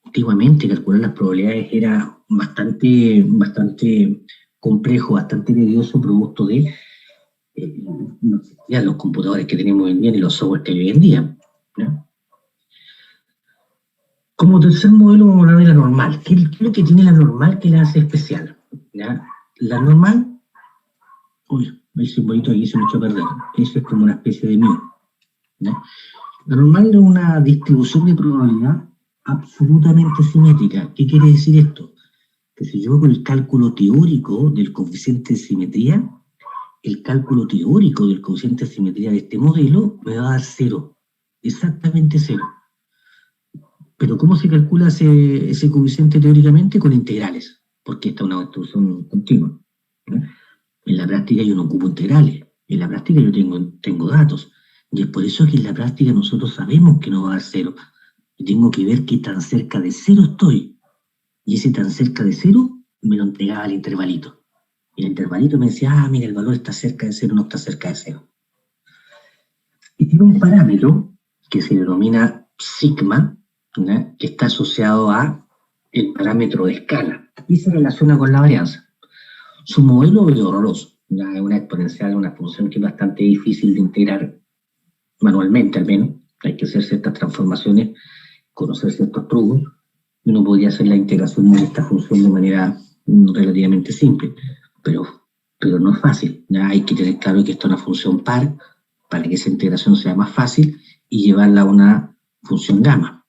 Antiguamente calcular las probabilidades era bastante complejo, bastante tedioso, producto de no existían los computadores que tenemos hoy en día ni los software que hay hoy en día, ¿no? Como tercer modelo vamos a hablar de la normal. ¿Qué es lo que tiene la normal que la hace especial? ¿Ya? La normal, uy, el simbolito aquí se me echó a perder. Eso es como una especie de mu, ¿ya? La normal es una distribución de probabilidad absolutamente simétrica. ¿Qué quiere decir esto? Que si yo hago el cálculo teórico del coeficiente de simetría, el cálculo teórico del coeficiente de simetría de este modelo me va a dar 0, exactamente 0. Pero ¿cómo se calcula ese coeficiente teóricamente? Con integrales, porque esta es una distribución continua, ¿no? En la práctica yo no ocupo integrales, en la práctica yo tengo datos, y es por eso que en la práctica nosotros sabemos que no va a dar 0, y tengo que ver qué tan cerca de 0 estoy, y ese tan cerca de 0 me lo entregaba el intervalito. Y el intervalito me decía, mira, el valor está cerca de 0, no está cerca de 0. Y tiene un parámetro que se denomina sigma, ¿no? Que está asociado a el parámetro de escala y se relaciona con la varianza. Su modelo es horroroso, ¿ya? Es una exponencial, una función que es bastante difícil de integrar manualmente, al menos. Hay que hacer ciertas transformaciones, conocer ciertos trucos, y uno podría hacer la integración de esta función de manera relativamente simple, pero no es fácil, ¿ya? Hay que tener claro que esto es una función par para que esa integración sea más fácil y llevarla a una función gamma.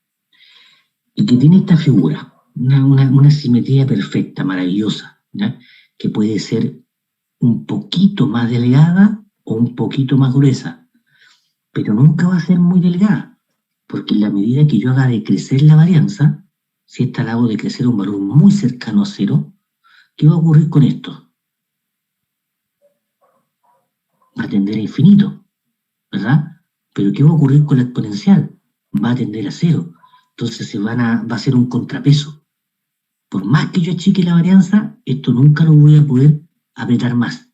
Y que tiene esta figura, una simetría perfecta, maravillosa, ¿ya? Que puede ser un poquito más delgada o un poquito más gruesa, pero nunca va a ser muy delgada, porque en la medida que yo haga decrecer la varianza, si esta la hago decrecer a un valor muy cercano a 0, ¿qué va a ocurrir con esto? Va a tender a infinito, ¿verdad? Pero ¿qué va a ocurrir con la exponencial? Va a tender a 0. Entonces va a ser un contrapeso. Por más que yo achique la varianza, esto nunca lo voy a poder apretar más.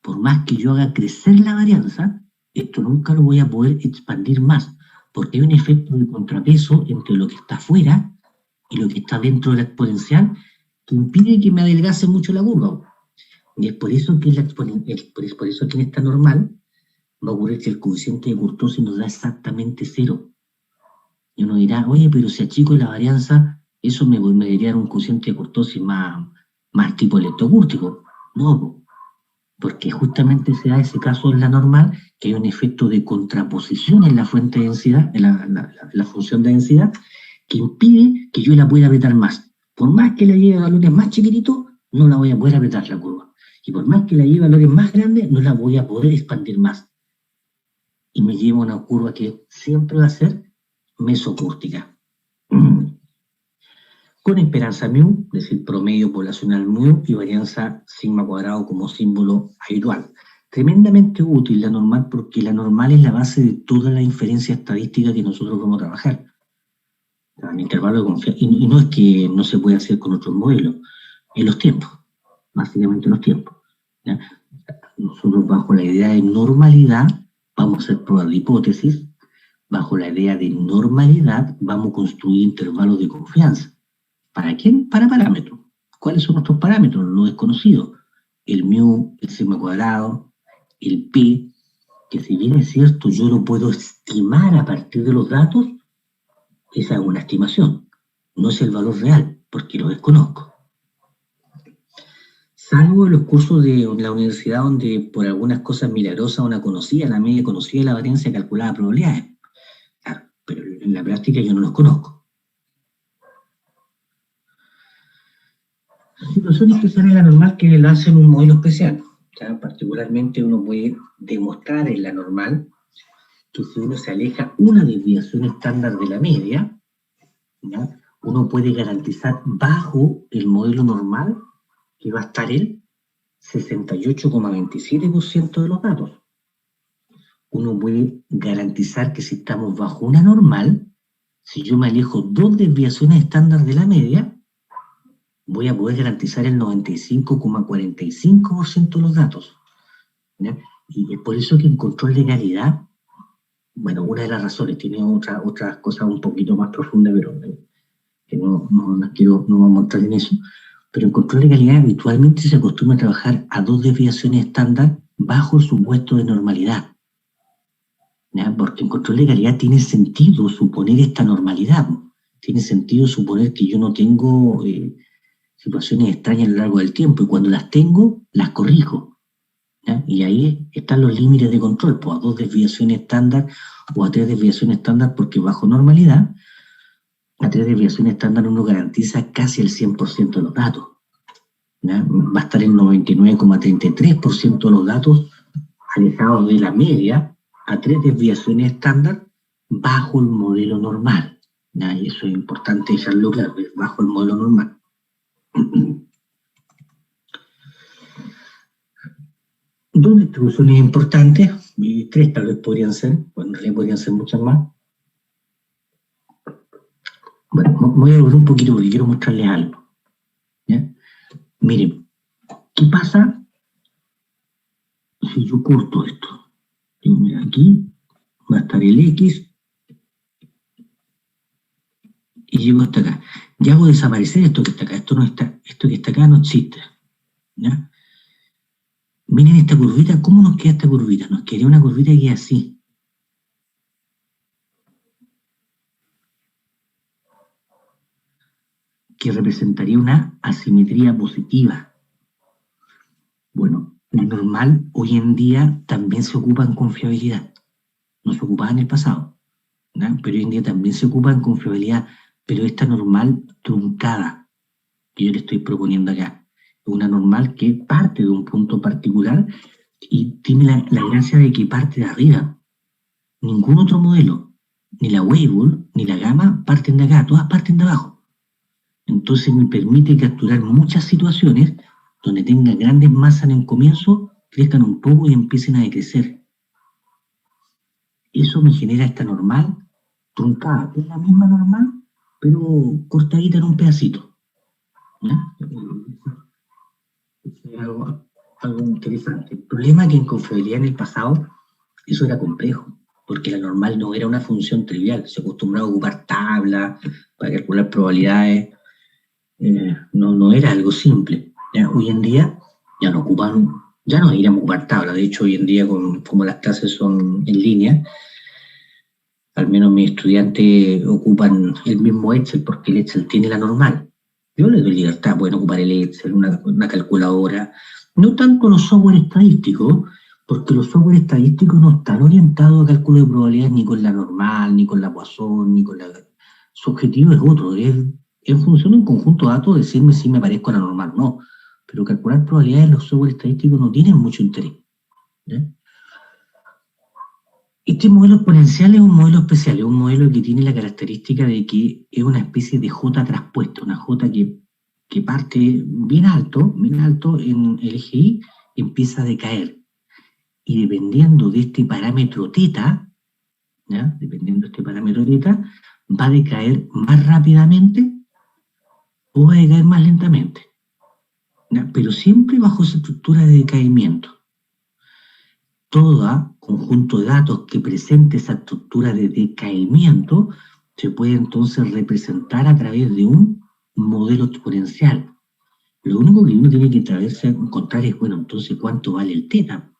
Por más que yo haga crecer la varianza, esto nunca lo voy a poder expandir más, porque hay un efecto de contrapeso entre lo que está afuera y lo que está dentro de la exponencial que impide que me adelgace mucho la curva. Y es por eso que, por eso que en esta normal va a ocurrir que el coeficiente de Kurtosis nos da exactamente 0. Y uno dirá, oye, pero si achico la varianza, eso me debería dar un coeficiente de Kurtosis más tipo electrocúrtico. No, porque justamente se da ese caso en la normal, que hay un efecto de contraposición en la fuente de densidad, en la función de densidad, que impide que yo la pueda apretar más. Por más que la lleve a valores más chiquititos, no la voy a poder apretar la curva. Y por más que la lleve a valores más grandes, no la voy a poder expandir más. Y me lleva a una curva que siempre va a ser mesocústica. Con esperanza mu, es decir, promedio poblacional mu, y varianza sigma cuadrado como símbolo habitual. Tremendamente útil la normal, porque la normal es la base de toda la inferencia estadística que nosotros vamos a trabajar. El intervalo de confianza, y no es que no se pueda hacer con otros modelos, en los tiempos, básicamente en los tiempos, ¿ya? Nosotros bajo la idea de normalidad vamos a hacer pruebas de hipótesis, bajo la idea de normalidad vamos a construir intervalos de confianza. ¿Para quién? Para parámetros. ¿Cuáles son nuestros parámetros? Los desconocidos. El mu, el sigma cuadrado, el p, que si bien es cierto yo lo puedo estimar a partir de los datos, esa es una estimación, no es el valor real, porque lo desconozco. Salvo en los cursos de la universidad donde por algunas cosas milagrosas una conocía, la media conocía la varianza calculada probabilidades. Claro, pero en la práctica yo no los conozco. Situación especial es la normal que la hacen un modelo especial. ¿Ya? Particularmente uno puede demostrar en la normal que si uno se aleja una desviación estándar de la media, ¿ya? Uno puede garantizar bajo el modelo normal que va a estar el 68,27% de los datos. Uno puede garantizar que si estamos bajo una normal, si yo me alejo 2 desviaciones estándar de la media, voy a poder garantizar el 95,45% de los datos, ¿ya? Y es por eso que en control de calidad, bueno, una de las razones, tiene otras cosas un poquito más profundas, pero que no vamos a entrar en eso, pero en control de calidad habitualmente se acostumbra a trabajar a 2 desviaciones estándar bajo el supuesto de normalidad, ¿ya? Porque en control de calidad tiene sentido suponer esta normalidad, ¿no? Tiene sentido suponer que yo no tengo situaciones extrañas a lo largo del tiempo, y cuando las tengo, las corrijo, ¿ya? Y ahí están los límites de control, pues a 2 desviaciones estándar o a 3 desviaciones estándar, porque bajo normalidad, a 3 desviaciones estándar uno garantiza casi el 100% de los datos, ¿ya? Va a estar el 99,33% de los datos alejados de la media a 3 desviaciones estándar bajo el modelo normal, ¿ya? Y eso es importante dejarlo claro, es bajo el modelo normal. Dos distribuciones importantes, y 3 tal vez podrían ser, bueno, en realidad podrían ser muchas más. Bueno, voy a volver un poquito porque quiero mostrarles algo, ¿ya? Miren, ¿qué pasa si yo corto esto? Mira, aquí va a estar el X y llego hasta acá. Ya hago desaparecer esto que está acá. Esto que está acá no existe, ¿ya? Miren esta curvita, ¿cómo nos queda esta curvita? Nos quedaría una curvita que es así. Que representaría una asimetría positiva. Bueno, la normal hoy en día también se ocupa en confiabilidad. No se ocupaba en el pasado, ¿no? Pero hoy en día también se ocupa en confiabilidad. Pero esta normal truncada que yo le estoy proponiendo acá, una normal que parte de un punto particular y tiene la gracia de que parte de arriba. Ningún otro modelo, ni la Weibull, ni la Gamma, parten de acá, todas parten de abajo. Entonces me permite capturar muchas situaciones donde tenga grandes masas en el comienzo, crezcan un poco y empiecen a decrecer. Eso me genera esta normal truncada, que es la misma normal, pero cortadita en un pedacito, ¿ya? Es algo interesante. El problema es que en confiabilidad en el pasado eso era complejo, porque la normal no era una función trivial, se acostumbraba a ocupar tablas para calcular probabilidades. No era algo simple, ¿ya? Hoy en día ya no deberíamos ocupar tabla. De hecho, hoy en día, como las clases son en línea, al menos mis estudiantes ocupan el mismo Excel, porque el Excel tiene la normal. Yo les doy libertad, pueden ocupar el Excel, una calculadora, No tanto los software estadísticos, porque los software estadísticos no están orientados a cálculo de probabilidades ni con la normal, ni con la Poisson, ni con la... Su objetivo es otro, es en función de un conjunto de datos decirme si me parezco a la normal o no. Pero calcular probabilidades los software estadísticos no tienen mucho interés, ¿ya? Este modelo exponencial es un modelo especial, es un modelo que tiene la característica de que es una especie de J traspuesta, una J que parte bien alto en el eje Y, empieza a decaer. Y dependiendo de este parámetro teta, ¿ya? Dependiendo de este parámetro teta, va a decaer más rápidamente o va a decaer más lentamente, ¿ya? Pero siempre bajo esa estructura de decaimiento. Todo conjunto de datos que presente esa estructura de decaimiento se puede entonces representar a través de un modelo exponencial. Lo único que uno tiene que encontrar es, bueno, entonces, ¿cuánto vale el teta?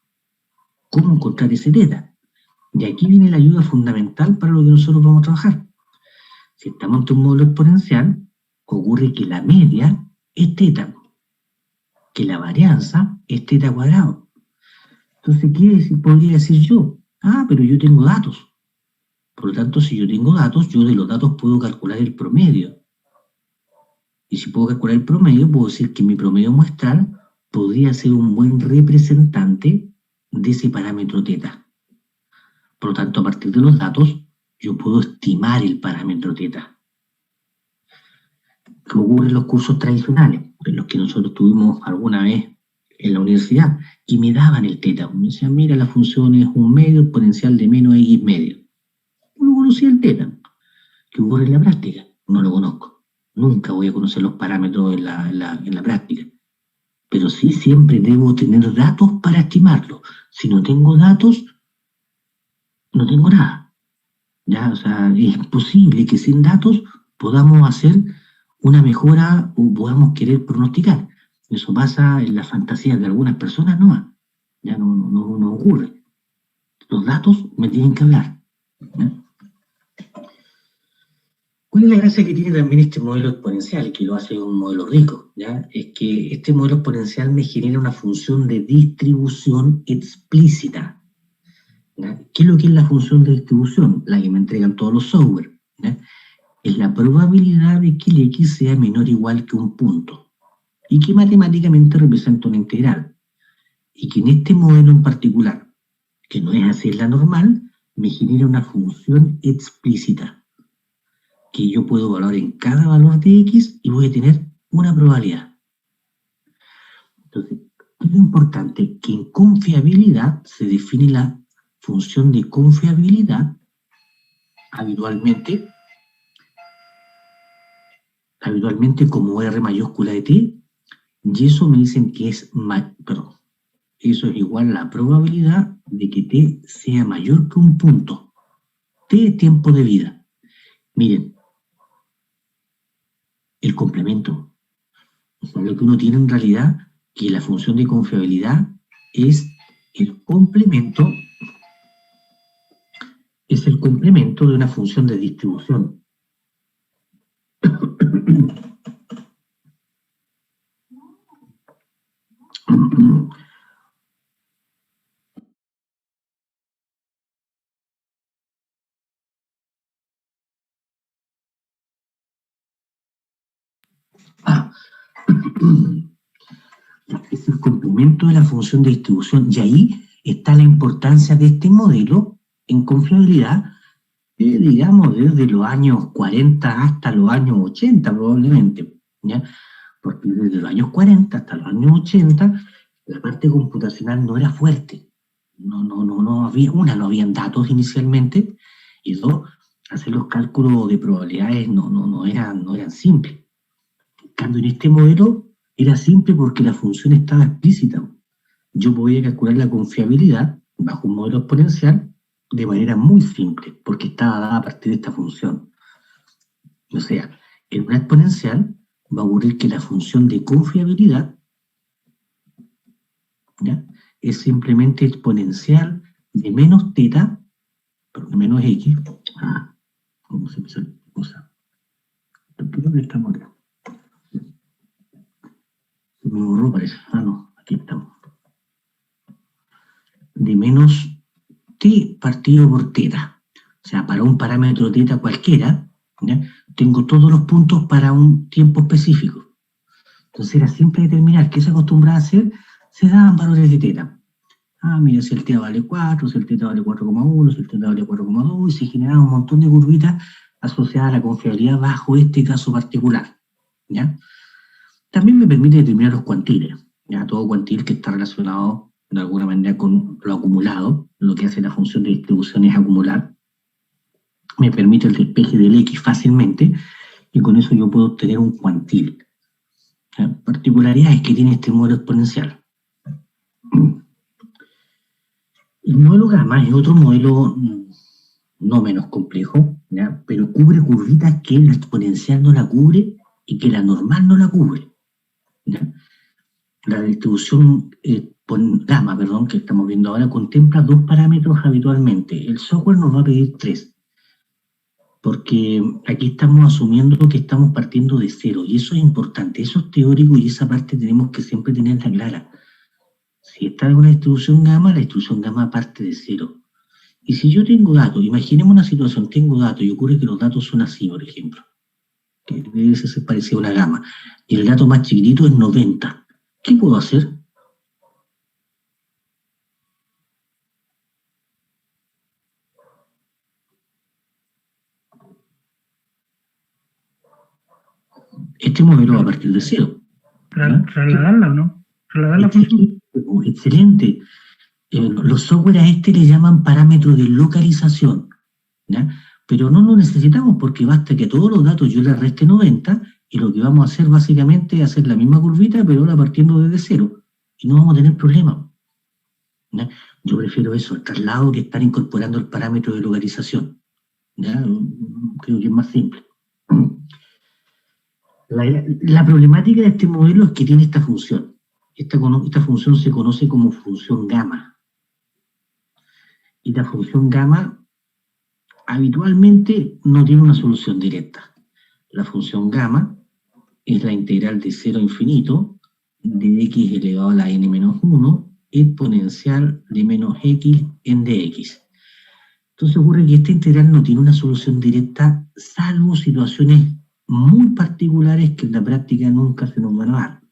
¿Cómo encontrar ese teta? Y aquí viene la ayuda fundamental para lo que nosotros vamos a trabajar. Si estamos ante un modelo exponencial, ocurre que la media es teta, que la varianza es teta cuadrado. Entonces, ¿qué podría decir yo? Pero yo tengo datos. Por lo tanto, si yo tengo datos, yo de los datos puedo calcular el promedio. Y si puedo calcular el promedio, puedo decir que mi promedio muestral podría ser un buen representante de ese parámetro teta. Por lo tanto, a partir de los datos, yo puedo estimar el parámetro teta. ¿Qué ocurre en los cursos tradicionales? En los que nosotros tuvimos alguna vez en la universidad, y me daban el teta. Me decían, mira, la función es un medio exponencial de menos x medio. Yo no conocía el teta. ¿Qué ocurre en la práctica? No lo conozco. Nunca voy a conocer los parámetros en la práctica. Pero sí siempre debo tener datos para estimarlo. Si no tengo datos, no tengo nada. ¿Ya? O sea, es imposible que sin datos podamos hacer una mejora o podamos querer pronosticar. Eso pasa en las fantasías de algunas personas, no. Ya no ocurre. Los datos me tienen que hablar, ¿ya? ¿Cuál es la gracia que tiene también este modelo exponencial, que lo hace un modelo rico? ¿Ya? Es que este modelo exponencial me genera una función de distribución explícita. ¿Ya? ¿Qué es lo que es la función de distribución? La que me entregan todos los software, ¿ya? Es la probabilidad de que el X sea menor o igual que un punto, y que matemáticamente representa una integral. Y que en este modelo en particular, que no es así la normal, me genera una función explícita, que yo puedo evaluar en cada valor de X y voy a tener una probabilidad. Entonces, es importante que en confiabilidad se define la función de confiabilidad habitualmente como R mayúscula de t, y eso me dicen que es, eso es igual a la probabilidad de que t sea mayor que un punto. T es tiempo de vida. Miren, el complemento. O sea, lo que uno tiene en realidad, que la función de confiabilidad es el complemento de una función de distribución. Es el complemento de la función de distribución, y ahí está la importancia de este modelo en confiabilidad, digamos, desde los años 40 hasta los años 80 probablemente, ¿ya? Porque desde los años 40 hasta los años 80 la parte computacional no era fuerte. No había, no habían datos inicialmente, y dos, hacer los cálculos de probabilidades no eran simples. En cambio, en este modelo era simple porque la función estaba explícita. Yo podía calcular la confiabilidad bajo un modelo exponencial de manera muy simple, porque estaba dada a partir de esta función. O sea, en una exponencial va a ocurrir que la función de confiabilidad, ¿ya?, es simplemente exponencial de menos teta, pero de menos x. ¿Cómo se empieza la cosa? ¿Dónde estamos acá? Se me borró, parece. No, aquí estamos, de menos t partido por teta. O sea, para un parámetro teta cualquiera, ¿ya? Tengo todos los puntos para un tiempo específico. Entonces era siempre determinar qué se acostumbraba a hacer, se daban valores de teta. Ah, mira, si el teta vale 4, si el teta vale 4,1, si el teta vale 4,2, y se generaba un montón de curvitas asociadas a la confiabilidad bajo este caso particular, ¿ya? También me permite determinar los cuantiles, ¿ya? Todo cuantil que está relacionado de alguna manera con lo acumulado, lo que hace la función de distribución es acumular, me permite el despeje del X fácilmente, y con eso yo puedo obtener un cuantil. Particularidades que tiene este modelo exponencial. El modelo gamma es otro modelo no menos complejo, ¿ya? Pero cubre curvitas que la exponencial no la cubre y que la normal no la cubre, ¿ya? La distribución gamma, que estamos viendo ahora, contempla 2 parámetros habitualmente. El software nos va a pedir 3. Porque aquí estamos asumiendo que estamos partiendo de 0, y eso es importante, eso es teórico, y esa parte tenemos que siempre tenerla clara. Si está en una distribución gamma, la distribución gamma parte de 0. Y si yo tengo datos, imaginemos una situación, tengo datos, y ocurre que los datos son así, por ejemplo, que debe ser parecido a una gamma, y el dato más chiquitito es 90. ¿Qué puedo hacer? Este modelo va a partir de 0. ¿Trasladarla o no? ¿Trasladar la función? Excelente. Los software a este le llaman parámetro de localización, ¿ya? Pero no lo necesitamos porque basta que a todos los datos yo le reste 90 y lo que vamos a hacer básicamente es hacer la misma curvita, pero ahora partiendo desde 0, y no vamos a tener problema, ¿ya? Yo prefiero eso, el traslado, que estar incorporando el parámetro de localización, ¿ya? Creo que es más simple. La problemática de este modelo es que tiene esta función. Esta función se conoce como función gamma. Y la función gamma habitualmente no tiene una solución directa. La función gamma es la integral de 0 a infinito de x elevado a la n menos 1 exponencial de menos x en dx. Entonces ocurre que esta integral no tiene una solución directa, salvo situaciones muy particulares que en la práctica nunca se nos van a dar.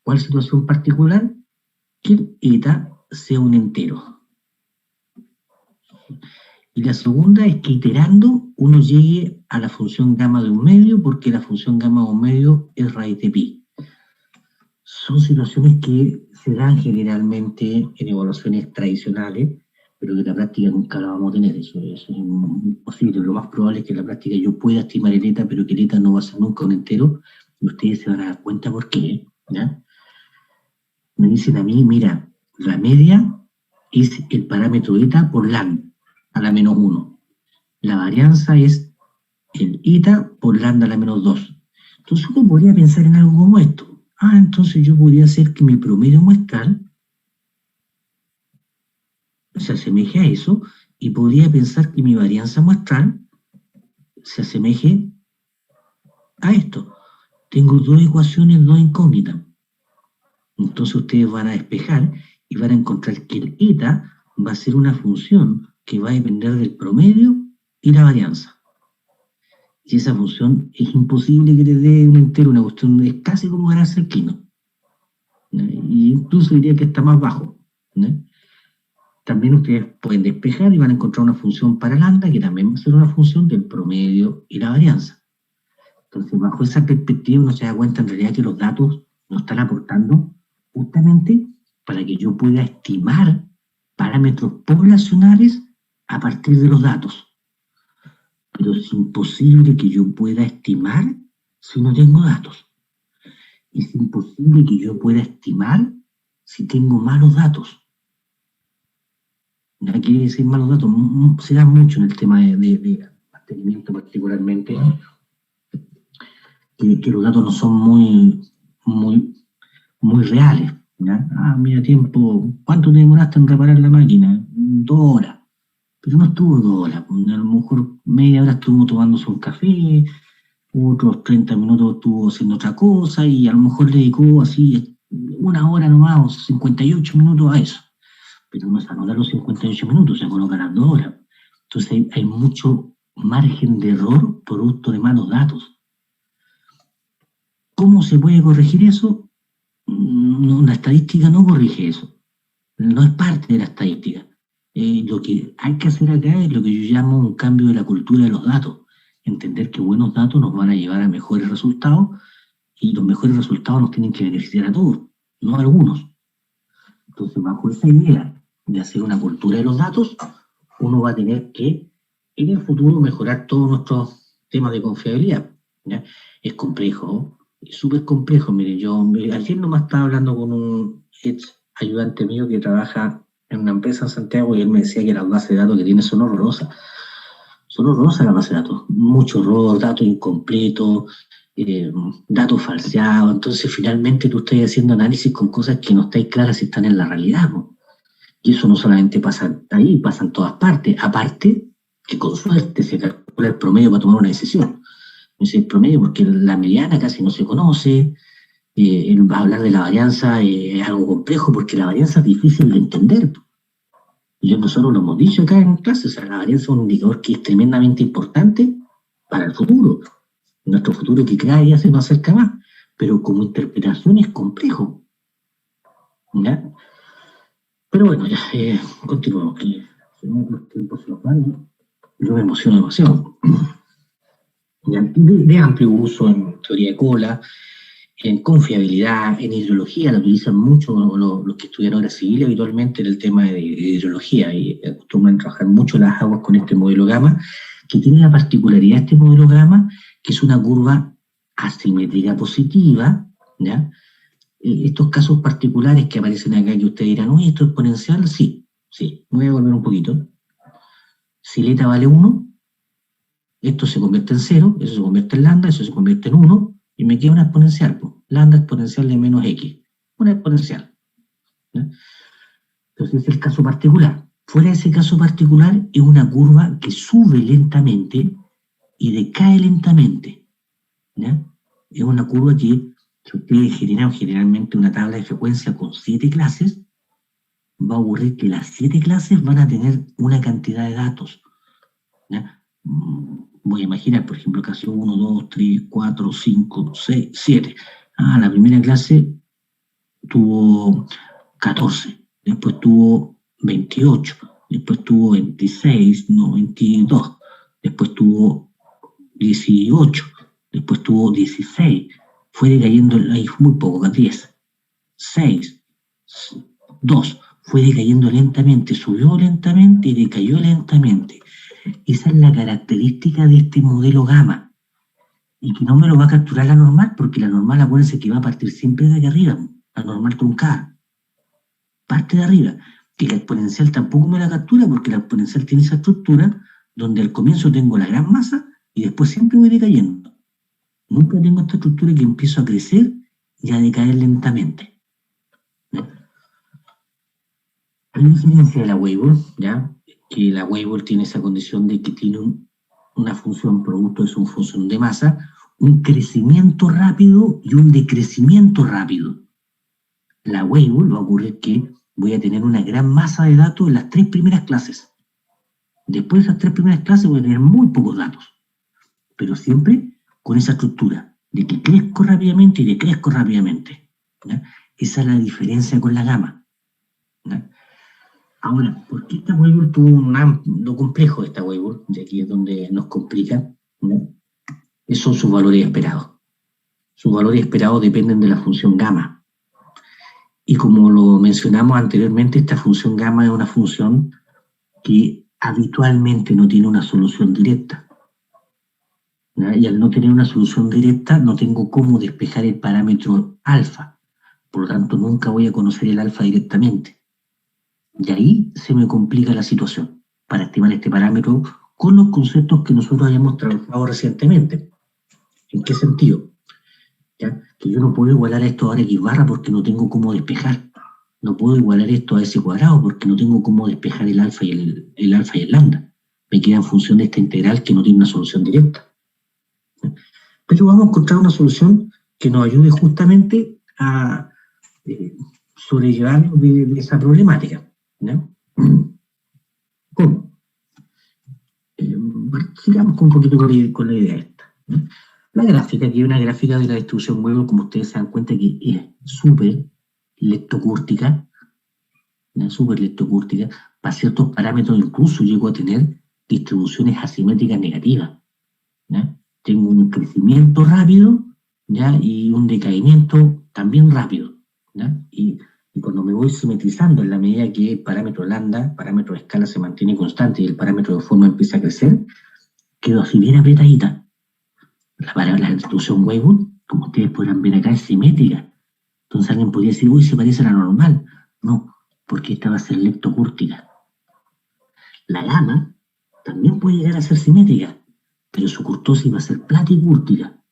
¿Cuál situación particular? Que el eta sea un entero. Y la segunda es que iterando uno llegue a la función gamma de un medio, porque la función gamma de un medio es raíz de pi. Son situaciones que se dan generalmente en evaluaciones tradicionales, pero que en la práctica nunca la vamos a tener. Eso es imposible. Lo más probable es que en la práctica yo pueda estimar el eta, pero que el eta no va a ser nunca un entero, y ustedes se van a dar cuenta por qué, ¿ya? Me dicen a mí, mira, la media es el parámetro eta por lambda a la menos 1. La varianza es el eta por lambda a la menos 2. Entonces uno podría pensar en algo como esto. Entonces yo podría hacer que mi promedio muestral se asemeje a eso, y podría pensar que mi varianza muestral se asemeje a esto. Tengo 2 ecuaciones, 2 incógnitas. Entonces ustedes van a despejar y van a encontrar que el eta va a ser una función que va a depender del promedio y la varianza. Y esa función es imposible que les dé un entero, una cuestión, es casi como ganarse el quino. Y incluso diría que está más bajo, ¿no? También ustedes pueden despejar y van a encontrar una función para lambda que también va a ser una función del promedio y la varianza. Entonces, bajo esa perspectiva uno se da cuenta en realidad que los datos nos están aportando justamente para que yo pueda estimar parámetros poblacionales a partir de los datos. Pero es imposible que yo pueda estimar si no tengo datos. Es imposible que yo pueda estimar si tengo malos datos. ¿Ya? Quiere decir malos datos? Se da mucho en el tema de mantenimiento particularmente, que los datos no son muy reales, ¿ya? Mira, tiempo, ¿cuánto te demoraste en reparar la máquina? 2 horas. Pero no estuvo 2 horas, a lo mejor media hora estuvo tomándose un café, otros 30 minutos estuvo haciendo otra cosa, y a lo mejor le dedicó así 1 hora nomás, o 58 minutos a eso. Pero no se anotan los 58 minutos, se colocan las 2 horas. Entonces hay mucho margen de error producto de malos datos. ¿Cómo se puede corregir eso? No, la estadística no corrige eso. No es parte de la estadística. Lo que hay que hacer acá es lo que yo llamo un cambio de la cultura de los datos. Entender que buenos datos nos van a llevar a mejores resultados y los mejores resultados nos tienen que beneficiar a todos, no a algunos. Entonces, bajo esa idea de hacer una cultura de los datos, uno va a tener que, en el futuro, mejorar todos nuestros temas de confiabilidad, ¿ya? Es complejo, es súper complejo. Mire, ayer nomás estaba hablando con un ex ayudante mío que trabaja en una empresa en Santiago y él me decía que las bases de datos que tiene son horrorosas. Son horrorosas las bases de datos. Mucho error, datos incompletos, datos falseados. Entonces, finalmente, tú estás haciendo análisis con cosas que no estáis claras si están en la realidad, ¿no? Y eso no solamente pasa ahí, pasa en todas partes. Aparte, que con suerte se calcula el promedio para tomar una decisión. No sé el promedio porque la mediana casi no se conoce. Va a hablar de la varianza, es algo complejo porque la varianza es difícil de entender. Y nosotros lo hemos dicho acá en clase, o sea, la varianza es un indicador que es tremendamente importante para el futuro. Nuestro futuro que cada día se nos acerca más, pero como interpretación es complejo. ¿Ya? Pero bueno, ya, continuamos. Que los tiempos se nos van, yo me emociono demasiado. De amplio uso en teoría de cola, en confiabilidad, en hidrología, la utilizan mucho los que estudian obra civil habitualmente en el tema de hidrología y acostumbran a trabajar mucho las aguas con este modelo gamma, que tiene la particularidad de este modelo gamma, que es una curva asimétrica positiva, ¿ya? Estos casos particulares que aparecen acá que ustedes dirán, uy, ¿esto es exponencial? Sí, me voy a volver un poquito. Si lambda vale 1, esto se convierte en 0, eso se convierte en lambda, eso se convierte en 1, y me queda una exponencial, pues, lambda exponencial de menos x, una exponencial, ¿ya? Entonces es el caso particular. Fuera de ese caso particular es una curva que sube lentamente y decae lentamente, ¿ya? Es una curva que, si ustedes generan generalmente una tabla de frecuencia con 7 clases, va a ocurrir que las 7 clases van a tener una cantidad de datos, ¿ya? Voy a imaginar, por ejemplo, clase 1, 2, 3, 4, 5, 6, 7. La primera clase tuvo 14, después tuvo 28, después tuvo 26, no, 22, después tuvo 18, después tuvo 16, fue decayendo, ahí fue muy poco, 10, 6, 2, fue decayendo lentamente, subió lentamente y decayó lentamente. Esa es la característica de este modelo gamma, y que no me lo va a capturar la normal, porque la normal, acuérdense que va a partir siempre de aquí arriba, la normal truncada, parte de arriba, que la exponencial tampoco me la captura, porque la exponencial tiene esa estructura, donde al comienzo tengo la gran masa, y después siempre voy decayendo. Nunca tengo esta estructura que empiezo a crecer y a decaer lentamente. Hay una diferencia de la Weibull, ¿ya? Que la Weibull tiene esa condición de que tiene una función producto de su función de masa, un crecimiento rápido y un decrecimiento rápido. La Weibull va a ocurrir que voy a tener una gran masa de datos en las 3 primeras clases. Después de esas 3 primeras clases voy a tener muy pocos datos, pero siempre con esa estructura de que crezco rápidamente y decrezco rápidamente, ¿ya? Esa es la diferencia con la gamma, ¿ya? Ahora, ¿por qué esta Weibull tuvo lo complejo de esta Weibull? Y aquí es donde nos complica, ¿no? Esos son sus valores esperados. Sus valores esperados dependen de la función gamma. Y como lo mencionamos anteriormente, esta función gamma es una función que habitualmente no tiene una solución directa, ¿no? Y al no tener una solución directa, no tengo cómo despejar el parámetro alfa. Por lo tanto, nunca voy a conocer el alfa directamente. Y ahí se me complica la situación para estimar este parámetro con los conceptos que nosotros hayamos trabajado recientemente. ¿En qué sentido? ¿Ya? Que yo no puedo igualar esto ahora a x barra porque no tengo cómo despejar. No puedo igualar esto a s cuadrado porque no tengo cómo despejar el alfa y el lambda. Me queda en función de esta integral que no tiene una solución directa. ¿Ya? Pero vamos a encontrar una solución que nos ayude justamente a sobrellevarnos de esa problemática, ¿no? ¿Cómo? Sigamos con un poquito con la idea esta, ¿no? La gráfica, aquí hay una gráfica de la distribución Weibull, como ustedes se dan cuenta que es súper leptocúrtica, súper leptocúrtica. Para ciertos parámetros incluso llego a tener distribuciones asimétricas negativas, ¿ya? Tengo un crecimiento rápido, ¿ya? Y un decaimiento también rápido, ¿ya? Y cuando me voy simetrizando en la medida que el parámetro lambda, parámetro de escala se mantiene constante y el parámetro de forma empieza a crecer, quedo así bien apretadita. La distribución Weibull, como ustedes podrán ver acá, es simétrica. Entonces alguien podría decir, uy, se parece a la normal. No, porque esta va a ser leptocúrtica. La gamma también puede llegar a ser simétrica, pero su kurtosis va a ser platicúrtica.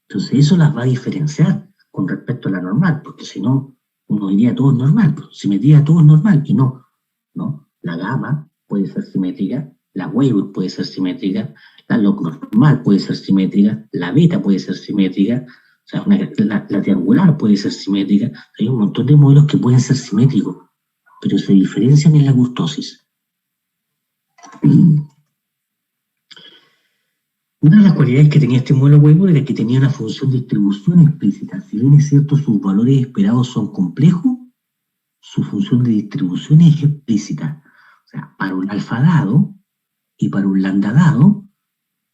Entonces eso las va a diferenciar con respecto a la normal, porque si no, uno diría todo es normal, pues, simetría todo es normal, y no. La gamma puede ser simétrica, la Weibull puede ser simétrica, la log normal puede ser simétrica, la beta puede ser simétrica, o sea, la triangular puede ser simétrica. Hay un montón de modelos que pueden ser simétricos, pero se diferencian en la kurtosis. Una de las cualidades que tenía este modelo Weibull era que tenía una función de distribución explícita. Si bien es cierto sus valores esperados son complejos, su función de distribución es explícita. O sea, para un alfa dado y para un lambda dado,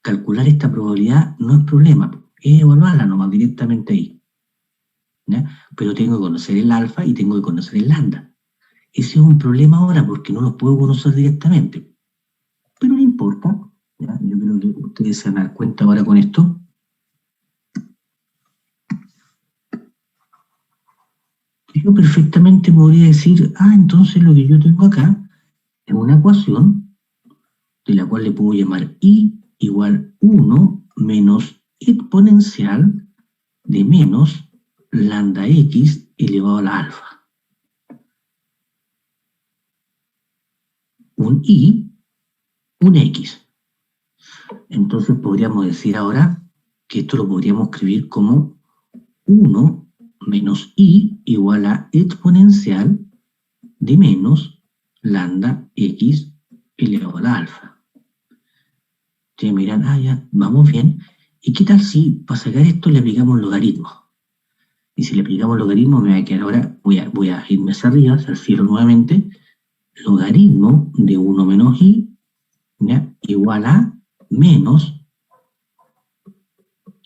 calcular esta probabilidad no es problema, es evaluarla nomás directamente ahí, ¿ya? Pero tengo que conocer el alfa y tengo que conocer el lambda. Ese es un problema ahora porque no los puedo conocer directamente, pero no importa, ¿ya? Yo creo que ustedes se van a dar cuenta ahora con esto. Yo perfectamente podría decir, entonces lo que yo tengo acá es una ecuación de la cual le puedo llamar I igual 1 menos exponencial de menos lambda x elevado a la alfa. Un I, un x. Entonces podríamos decir ahora que esto lo podríamos escribir como 1 menos I igual a exponencial de menos lambda x elevado a la alfa. Ustedes miran, ya, vamos bien. ¿Y qué tal si para sacar esto le aplicamos logaritmo? Y si le aplicamos logaritmo me va a quedar ahora, voy a irme hacia arriba, hacia el cielo nuevamente, logaritmo de 1 menos i, ¿ya? Igual a menos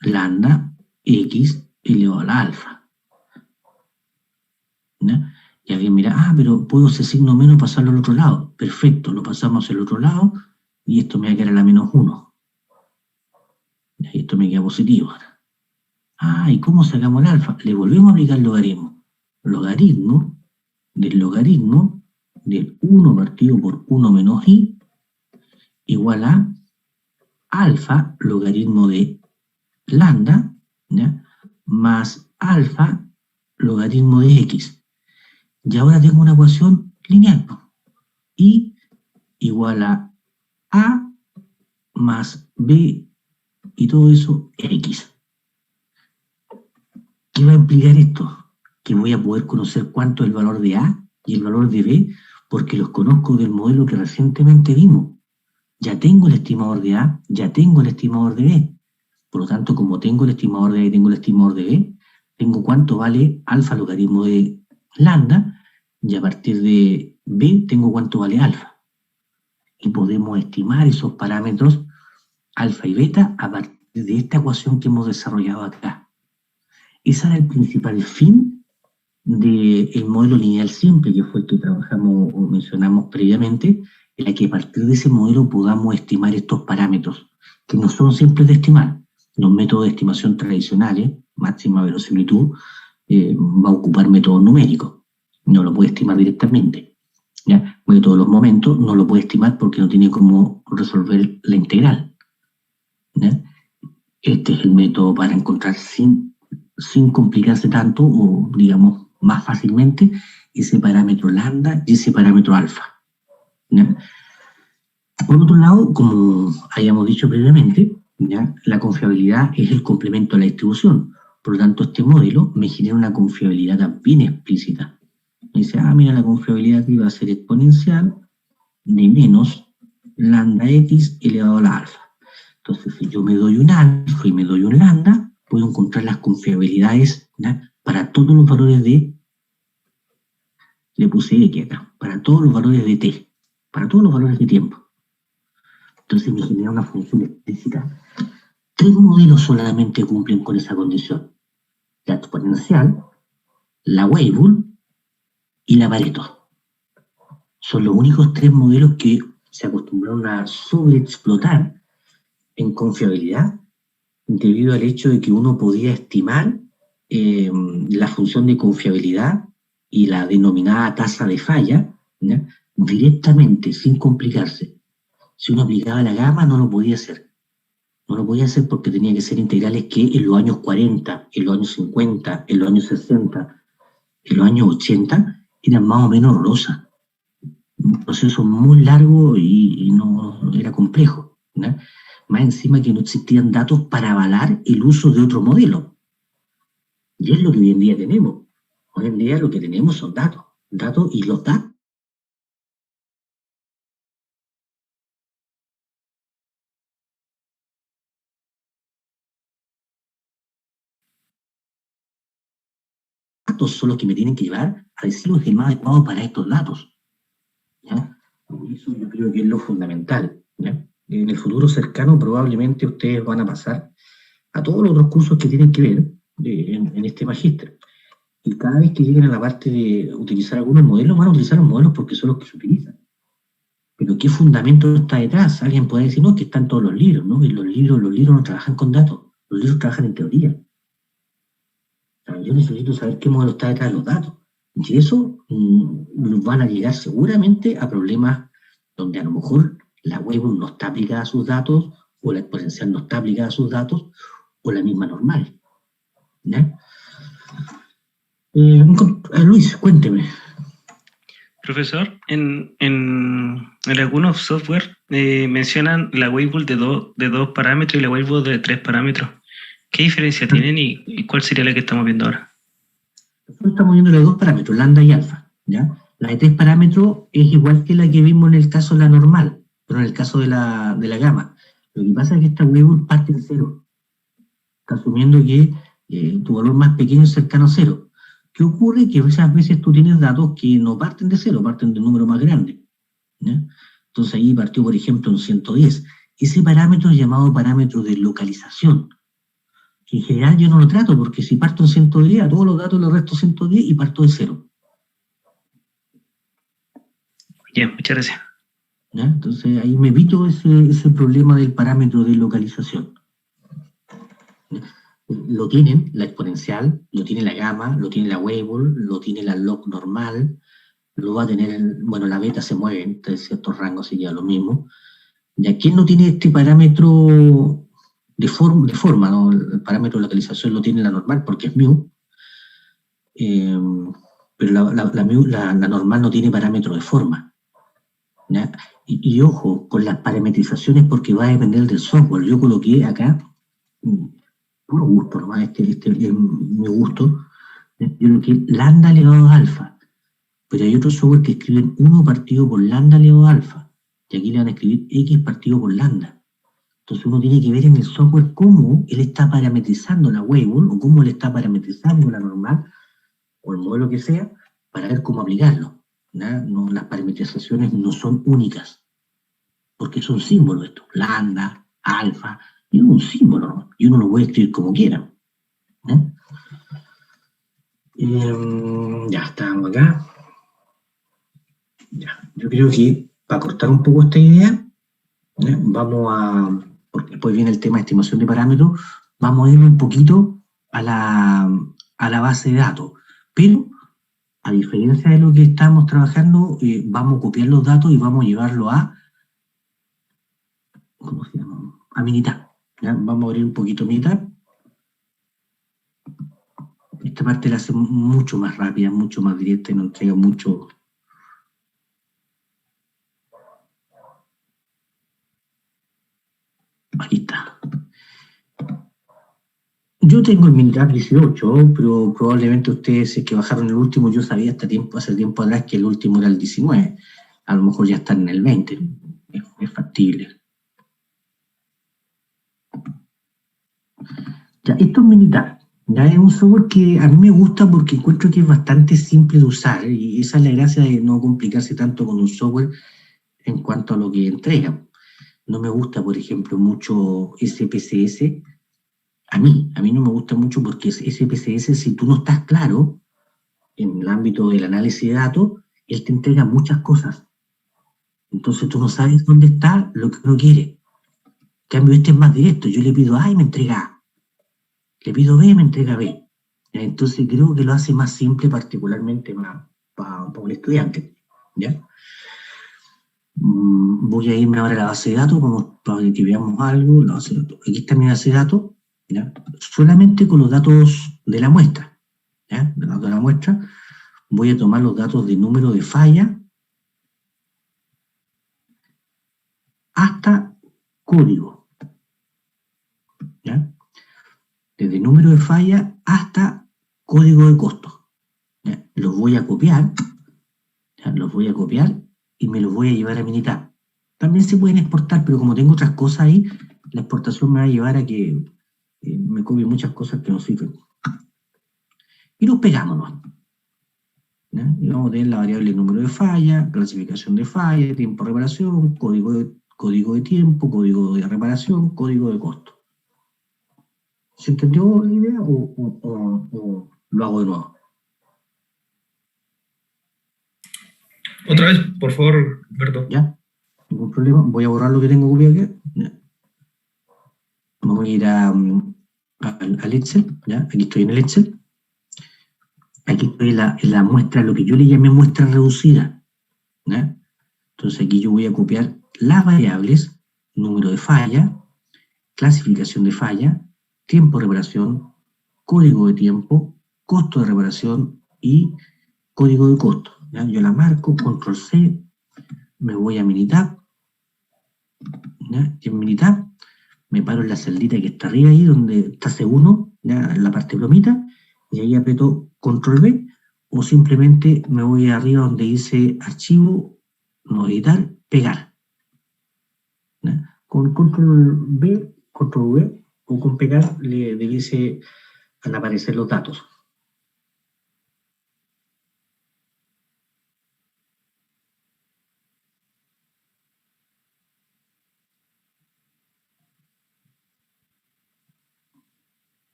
lambda x elevado a la alfa, ¿ya? Y alguien mira, pero puedo ese signo menos pasarlo al otro lado. Perfecto, lo pasamos al otro lado y esto me va a quedar a la menos 1. Y esto me queda positivo ahora. ¿Y cómo sacamos el alfa? Le volvemos a aplicar el logaritmo. Logaritmo del 1 partido por 1 menos i igual a alfa logaritmo de lambda, ¿ya? Más alfa logaritmo de x. Y ahora tengo una ecuación lineal. I igual a más b y todo eso x. ¿Qué va a implicar esto? Que voy a poder conocer cuánto es el valor de A y el valor de B, porque los conozco del modelo que recientemente vimos. Ya tengo el estimador de A, ya tengo el estimador de B. Por lo tanto, como tengo el estimador de A y tengo el estimador de B, tengo cuánto vale alfa logaritmo de lambda, y a partir de B tengo cuánto vale alfa. Y podemos estimar esos parámetros alfa y beta a partir de esta ecuación que hemos desarrollado acá. Ese era el principal fin del modelo lineal simple, que fue el que trabajamos o mencionamos previamente, en la que a partir de ese modelo podamos estimar estos parámetros, que no son simples de estimar. Los métodos de estimación tradicionales, máxima verosimilitud, va a ocupar métodos numéricos. No lo puede estimar directamente. ¿Ya? De todos los momentos no lo puede estimar porque no tiene cómo resolver la integral. ¿Ya? Este es el método para encontrar sin complicarse tanto, o digamos más fácilmente, ese parámetro lambda y ese parámetro alfa. ¿Ya? Por otro lado, como hayamos dicho previamente, ¿ya? La confiabilidad es el complemento a la distribución. Por lo tanto, este modelo me genera una confiabilidad también explícita. Me dice, mira, la confiabilidad aquí va a ser exponencial de menos lambda x elevado a la alfa. Entonces, si yo me doy un alfa y me doy un lambda, puedo encontrar las confiabilidades, ¿no?, para todos los valores de, le puse x acá, para todos los valores de t, para todos los valores de tiempo. Entonces me genera una función explícita. 3 modelos solamente cumplen con esa condición: la exponencial, la Weibull y la Pareto. Son los únicos 3 modelos que se acostumbraron a sobreexplotar en confiabilidad, debido al hecho de que uno podía estimar la función de confiabilidad y la denominada tasa de falla, ¿ya?, directamente, sin complicarse. Si uno aplicaba la gama, no lo podía hacer. No lo podía hacer porque tenía que ser integrales que en los años 40, en los años 50, en los años 60, en los años 80, eran más o menos horrorosas. Un proceso muy largo y no era complejo, ¿no? Más encima que no existían datos para avalar el uso de otro modelo. Y es lo que hoy en día tenemos. Hoy en día lo que tenemos son datos. Datos, y los datos son los que me tienen que llevar a decir lo que es más adecuado para estos datos, ¿ya? Y eso yo creo que es lo fundamental, ¿ya? En el futuro cercano probablemente ustedes van a pasar a todos los otros cursos que tienen que ver en este magíster. Y cada vez que lleguen a la parte de utilizar algunos modelos, van a utilizar los modelos porque son los que se utilizan. Pero ¿qué fundamento está detrás? Alguien puede decir, no, es que están todos los libros, ¿no? Y los libros no trabajan con datos, los libros trabajan en teoría. O sea, yo necesito saber qué modelo está detrás de los datos. Y eso nos van a llegar seguramente a problemas donde a lo mejor la web no está aplicada a sus datos, o la exponencial no está aplicada a sus datos, o la misma normal, ¿ya? Luis, cuénteme. Profesor, en algunos software mencionan la Weibull de dos parámetros y la Weibull de 3 parámetros. ¿Qué diferencia tienen y cuál sería la que estamos viendo ahora? Nosotros estamos viendo los 2 parámetros, lambda y alfa, ¿ya? La de 3 parámetros es igual que la que vimos en el caso de la normal, pero en el caso de la gama. Lo que pasa es que esta Weibull parte en 0. Está asumiendo que tu valor más pequeño es cercano a 0. ¿Qué ocurre? Que muchas veces tú tienes datos que no parten de 0, parten de un número más grande, ¿ya? Entonces ahí partió, por ejemplo, en 110. Ese parámetro es llamado parámetro de localización. En general yo no lo trato, porque si parto en 110, a todos los datos los resto 110 y parto de 0. Bien, muchas gracias. ¿Ya? Entonces ahí me evito ese problema del parámetro de localización. Lo tienen la exponencial, lo tiene la gama, lo tiene la Weibull, lo tiene la log normal, lo va a tener, bueno, la beta se mueve entre ciertos rangos y ya lo mismo. ¿Y a quién no tiene este parámetro de forma, ¿no? El parámetro de localización lo tiene la normal porque es mu, pero la normal no tiene parámetro de forma, ¿ya? Y ojo con las parametrizaciones porque va a depender del software. Yo coloqué acá, puro gusto nomás, este es mi gusto, yo coloqué lambda elevado a alfa, pero hay otros software que escriben 1 partido por lambda elevado a alfa, y aquí le van a escribir x partido por lambda. Entonces uno tiene que ver en el software cómo él está parametrizando la Weibull, o cómo él está parametrizando la normal, o el modelo que sea, para ver cómo aplicarlo, ¿ya? No, las parametrizaciones no son únicas, porque son símbolos estos, lambda, alfa, y es un símbolo, ¿no? Y uno lo puede escribir como quiera, ¿ya? Ya estamos acá. Ya, yo creo que para cortar un poco esta idea, ¿ya? Vamos a, porque después viene el tema de estimación de parámetros, vamos a ir un poquito a la base de datos, pero a diferencia de lo que estamos trabajando, vamos a copiar los datos y vamos a llevarlo a, ¿cómo se llama? A Minitab, ¿ya? Vamos a abrir un poquito Minitab. Esta parte la hace mucho más rápida, mucho más directa y nos entrega mucho. Aquí está. Yo tengo el Minitab 18, pero probablemente ustedes, si es que bajaron el último, yo sabía hace tiempo atrás que el último era el 19. A lo mejor ya están en el 20. Es factible. Ya, esto es Minitab. Ya es un software que a mí me gusta porque encuentro que es bastante simple de usar, y esa es la gracia de no complicarse tanto con un software en cuanto a lo que entrega. No me gusta, por ejemplo, mucho SPSS. A mí no me gusta mucho porque SPSS, si tú no estás claro en el ámbito del análisis de datos, él te entrega muchas cosas. Entonces tú no sabes dónde está lo que uno quiere. En cambio, este es más directo. Yo le pido A y me entrega A. Le pido B y me entrega B. Entonces creo que lo hace más simple, particularmente para un estudiante. ¿Ya? Voy a irme ahora a la base de datos para que veamos algo. La base de datos. Aquí está mi base de datos. ¿Ya? Solamente con los datos de la muestra. ¿Ya? De los datos de la muestra. Voy a tomar los datos de número de falla hasta código. ¿Ya? Desde número de falla hasta código de costo. ¿Ya? Los voy a copiar. ¿Ya? Los voy a copiar y me los voy a llevar a Minitab. También se pueden exportar, pero como tengo otras cosas ahí, la exportación me va a llevar a que me copie muchas cosas que no sirven. Y los pegamos, ¿no? ¿Ya? Y vamos a tener la variable número de falla, clasificación de falla, tiempo de reparación, código de tiempo, código de reparación, código de costo. ¿Se entendió la idea o lo hago de nuevo? Otra vez, por favor, Alberto. ¿Ya? Ningún problema. Voy a borrar lo que tengo copiado aquí. ¿Ya? Me voy a ir al Excel. ¿Ya? Aquí estoy en el Excel. Aquí estoy en la muestra, lo que yo le llamé muestra reducida. ¿Ya? Entonces aquí yo voy a copiar las variables, número de falla, clasificación de falla, tiempo de reparación, código de tiempo, costo de reparación y código de costo. ¿Ya? Yo la marco, control C, me voy a Minitab, ¿ya? Y en Minitab me paro en la celdita que está arriba ahí, donde está C1, ¿ya? En la parte plomita, y ahí aprieto control B, o simplemente me voy arriba donde dice archivo, no editar, pegar. ¿Ya? Con control B, control V, o con pegar le debiese aparecer los datos.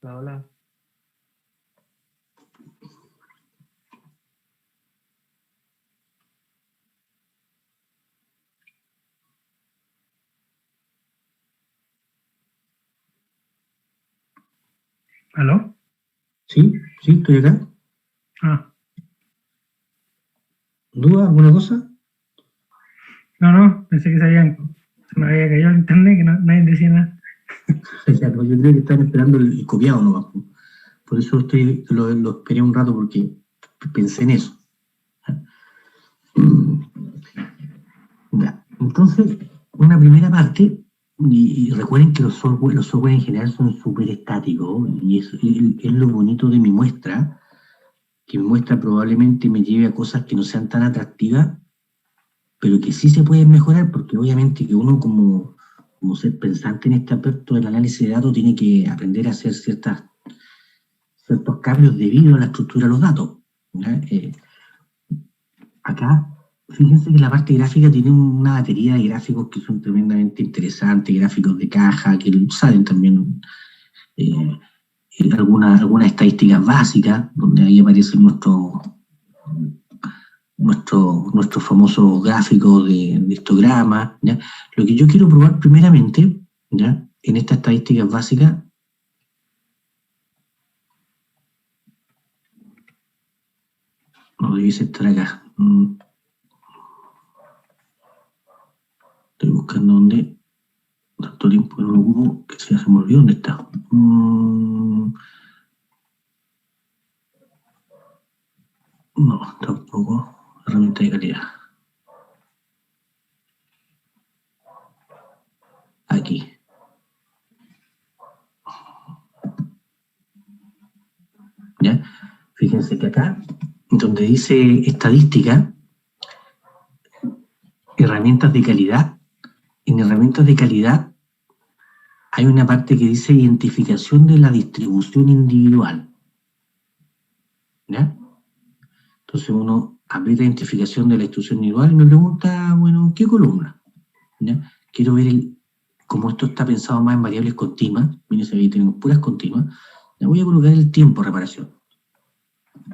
Hola. ¿Aló? ¿Sí? ¿Sí? ¿Estoy acá? Ah, ¿Duda? ¿Alguna cosa? no, pensé que se me había caído el internet, que nadie decía nada. Ya, no, yo creo que están esperando el copiado nomás. Por eso lo esperé un rato porque pensé en eso. Ya. Entonces, una primera parte, y recuerden que los software en general son súper estáticos, y es lo bonito de mi muestra, que mi muestra probablemente me lleve a cosas que no sean tan atractivas, pero que sí se pueden mejorar, porque obviamente que uno como ser pensante en este aspecto del análisis de datos tiene que aprender a hacer ciertos cambios debido a la estructura de los datos. Acá, fíjense que la parte gráfica tiene una batería de gráficos que son tremendamente interesantes, gráficos de caja, que salen también algunas estadísticas básicas, donde ahí aparecen nuestro famoso gráfico de histograma, ¿ya? Lo que yo quiero probar primeramente, ¿ya? En estas estadísticas básicas, no debiese estar acá. Estoy buscando dónde, tanto tiempo que no lo ocupo, que se me olvidó dónde está. No, tampoco. Herramienta de calidad. Aquí. ¿Ya? Fíjense que acá, donde dice estadística, herramientas de calidad, en herramientas de calidad hay una parte que dice identificación de la distribución individual. ¿Ya? Entonces uno aprieta identificación de la distribución individual y me pregunta, bueno, ¿qué columna? ¿Ya? Quiero ver como esto está pensado más en variables continuas, miren, ahí tenemos puras continuas, le voy a colocar el tiempo de reparación.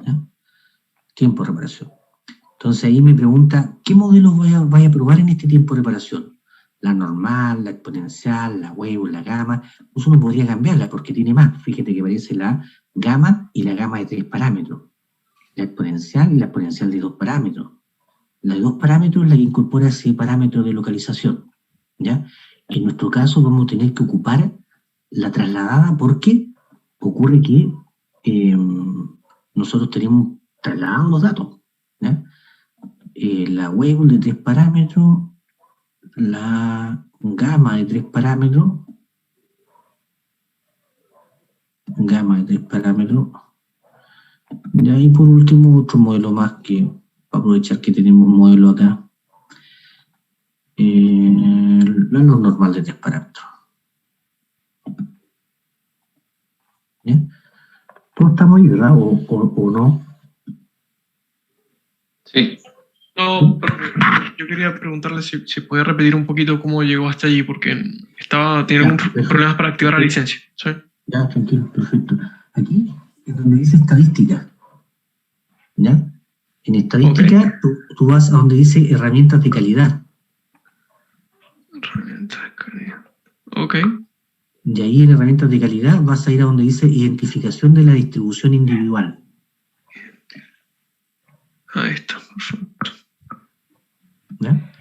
¿Ya? Tiempo de reparación. Entonces ahí me pregunta, ¿qué modelos voy a probar en este tiempo de reparación? La normal, la exponencial, la wave, la gamma. Pues uno podría cambiarla porque tiene más. Fíjate que aparece la gamma y la gamma de 3 parámetros. La exponencial y la exponencial de 2 parámetros. La de 2 parámetros es la que incorpora ese parámetro de localización. ¿Ya? En nuestro caso vamos a tener que ocupar la trasladada porque ocurre que nosotros tenemos trasladados los datos. ¿Ya? La wave de 3 parámetros, la gamma de 3 parámetros, y ahí por último otro modelo más que, para aprovechar que tenemos un modelo acá, la normal de 3 parámetros. ¿Bien? ¿Todos estamos ahí, verdad? ¿O no? Sí. No, yo quería preguntarle si puede repetir un poquito cómo llegó hasta allí, porque estaba teniendo problemas para activar la licencia. ¿Sí? Ya, tranquilo, perfecto. Aquí es donde dice estadística. ¿Ya? En estadística, okay, tú vas a donde dice herramientas de calidad. Herramientas de calidad. Ok. Y ahí en herramientas de calidad vas a ir a donde dice identificación de la distribución individual. Ahí está, perfecto. ¿Ya?